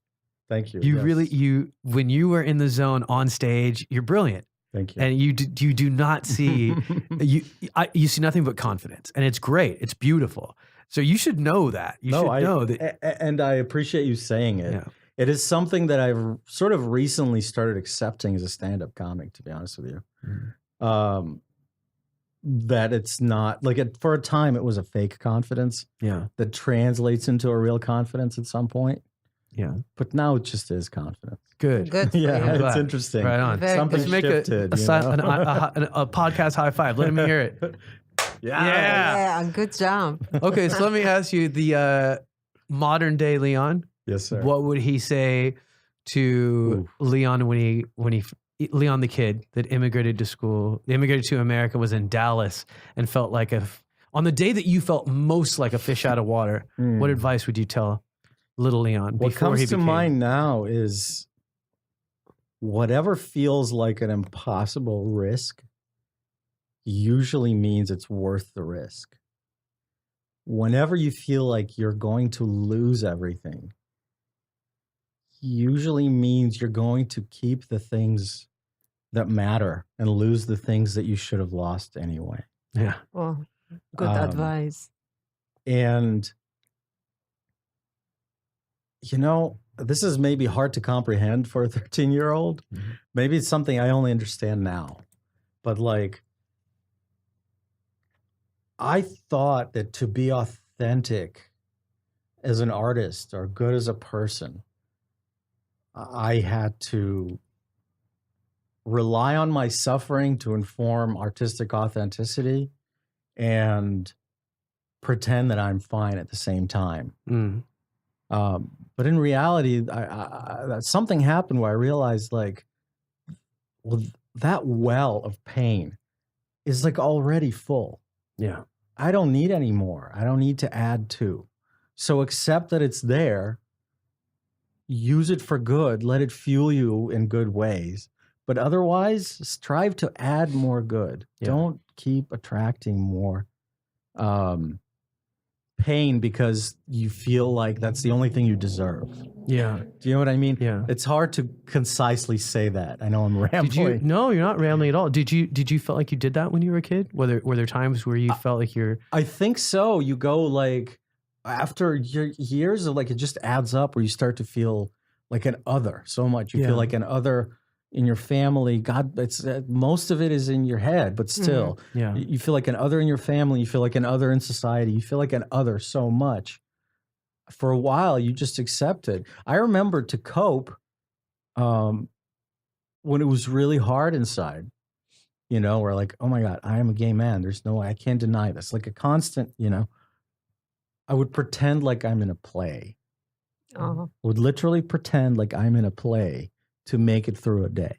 thank you. You Yes. really when you were in the zone on stage, you're brilliant, Thank you. and you do not see you see nothing but confidence, and it's great. It's beautiful. So you should know that. You should know that. And I appreciate you saying it. Yeah. It is something that I've sort of recently started accepting as a stand-up comic, to be honest with you. Mm. That it's not like for a time it was a fake confidence Yeah. that translates into a real confidence at some point. Yeah. But now it just is confidence. Good. Good. for Yeah, you. I'm it's glad. interesting. Right on. Very Something Let's make shifted. a you know? a podcast high five. Let me hear it. Yeah. Yeah. Good job. Okay, so let me ask you the modern day Leon. Yes, sir. What would he say to Leon when he Leon the kid that immigrated to America, was in Dallas and felt like on the day that you felt most like a fish out of water? Mm. What advice would you tell little Leon What before he comes to became? mind now is whatever feels like an impossible risk usually means it's worth the risk. Whenever you feel like you're going to lose everything, usually means you're going to keep the things that matter and lose the things that you should have lost anyway. Yeah. Well, good Um, advice. And, you know, this is maybe hard to comprehend for a 13-year-old. Mhm. Maybe it's something I only understand now. But like, I thought that to be authentic as an artist or good as a person, I had to rely on my suffering to inform artistic authenticity and pretend that I'm fine at the same time. Mm. But in reality, something happened where I realized, like, well, that well of pain is like already full. Yeah. I don't need any more. I don't need to add to. So accept that it's there. Use it for good. Let it fuel you in good ways. But otherwise, strive to add more good. Yeah. Don't keep attracting more pain because you feel like that's the only thing you deserve. Yeah. Do you know what I mean? Yeah. It's hard to concisely say that. I know I'm rambling. Did you? No, you're not rambling at all. Did you feel like you did that when you were a kid? Were there times where you felt like you're? I think so. You go like after years of like it just adds up where you start to feel like an other so much. You Yeah. feel like an other in your family. God, it's most of it is in your head, but still, Yeah. you feel like an other in your family. You feel like an other in society. You feel like an other so much. For a while, you just accept it. I remember to cope when it was really hard inside. You know, where like, oh my God, I am a gay man. There's no way I can't deny this. Like a constant, you know. I would pretend like I'm in a play. Oh. I would literally pretend like I'm in a play to make it through a day.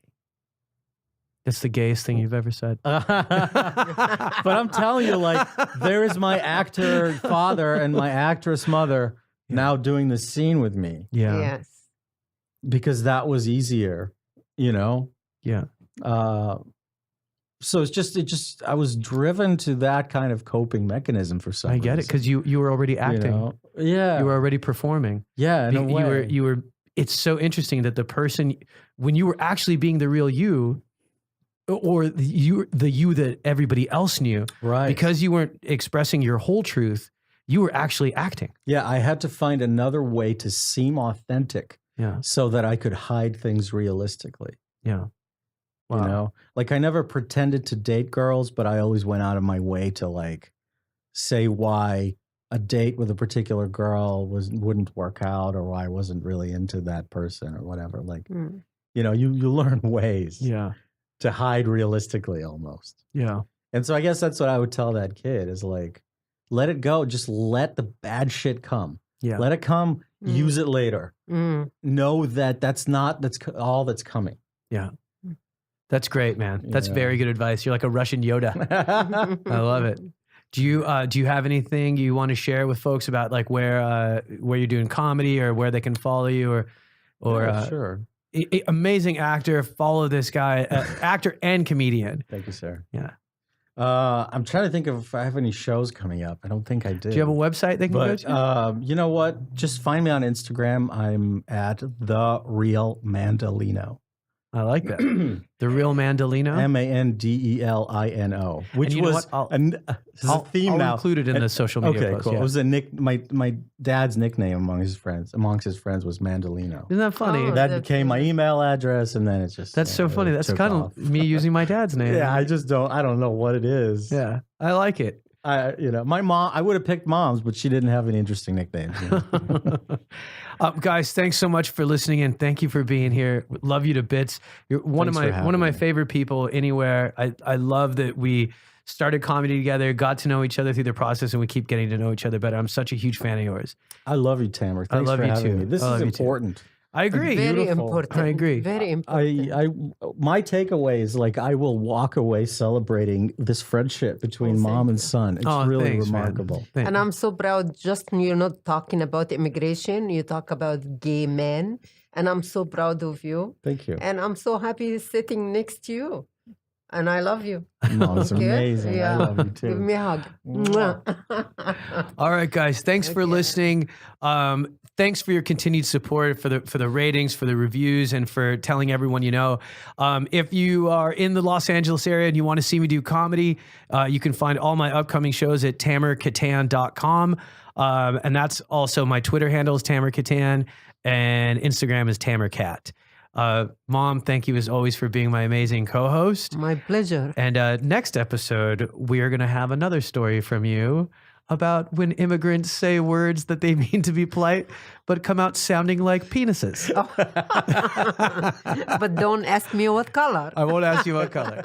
That's the gayest thing you've ever said. But I'm telling you, like, there is my actor father and my actress mother now doing the scene with me Yeah. Yes. because that was easier, you know? Yeah. So I was driven to that kind of coping mechanism for some I reason. get it because you were already acting. Yeah. You were already performing. Yeah. In a way. You were. It's so interesting that the person when you were actually being the real you, or the you that everybody else knew, Right. because you weren't expressing your whole truth, you were actually acting. Yeah. I had to find another way to seem authentic. Yeah. So that I could hide things realistically. Yeah. Wow. You know, like I never pretended to date girls, but I always went out of my way to like say why a date with a particular girl wouldn't work out, or why I wasn't really into that person or whatever. Like, you know, you learn ways to hide realistically almost. Yeah. And so I guess that's what I would tell that kid is like, let it go. Just let the bad shit come. Yeah. Let it come. Use it later. Know that that's all that's coming. Yeah. That's great, man. That's very good advice. You're like a Russian Yoda. I love it. Do you have anything you want to share with folks about like where you're doing comedy or where they can follow you or sure. Amazing actor. Follow this guy, actor and comedian. Thank you, sir. Yeah. I'm trying to think of if I have any shows coming up. I don't think I do. Do you have a website they can go to? You know what? Just find me on Instagram. I'm at The Real Mandolino. I like that. The Real Mandolino. Mandelino, which was I'll theme now. Include it in the social media Okay, post. cool. Yeah. It was my dad's nickname amongst his friends was Mandolino. Isn't that funny? Oh, That that's became my email address, and then it's just That's so funny. That's kind of me using my dad's name. Yeah, I don't know what it is. Yeah, I like it. My mom, I would have picked mom's, but she didn't have any interesting nicknames. You know? Guys, thanks so much for listening in. Thank you for being here. Love you to bits. You're one of my favorite people anywhere. I love that we started comedy together, got to know each other through the process, and we keep getting to know each other better. I'm such a huge fan of yours. I love you, Tamer. Thanks love for you having too. me. This I is love you too. important. I agree. Very Beautiful. important. I agree. Very important. My takeaway is like I will walk away celebrating this friendship between mom and son. It's really thanks, remarkable. Man. And I'm so proud. Just you're not talking about immigration. You talk about gay men, and I'm so proud of you. Thank you. And I'm so happy sitting next to you. And I love you. No, it's Okay? amazing. Yeah. I love you too. Give me a hug. All right, guys. Thanks for listening. Thanks for your continued support, for the ratings, for the reviews, and for telling everyone you know. If you are in the Los Angeles area and you want to see me do comedy, you can find all my upcoming shows at tamerkattan.com. And that's also my Twitter handle is Tamer Kattan, and Instagram is TamerCat. Mom, thank you as always for being my amazing co-host. My pleasure. And next episode, we are going to have another story from you about when immigrants say words that they mean to be polite, but come out sounding like penises. But don't ask me what color. I won't ask you what color.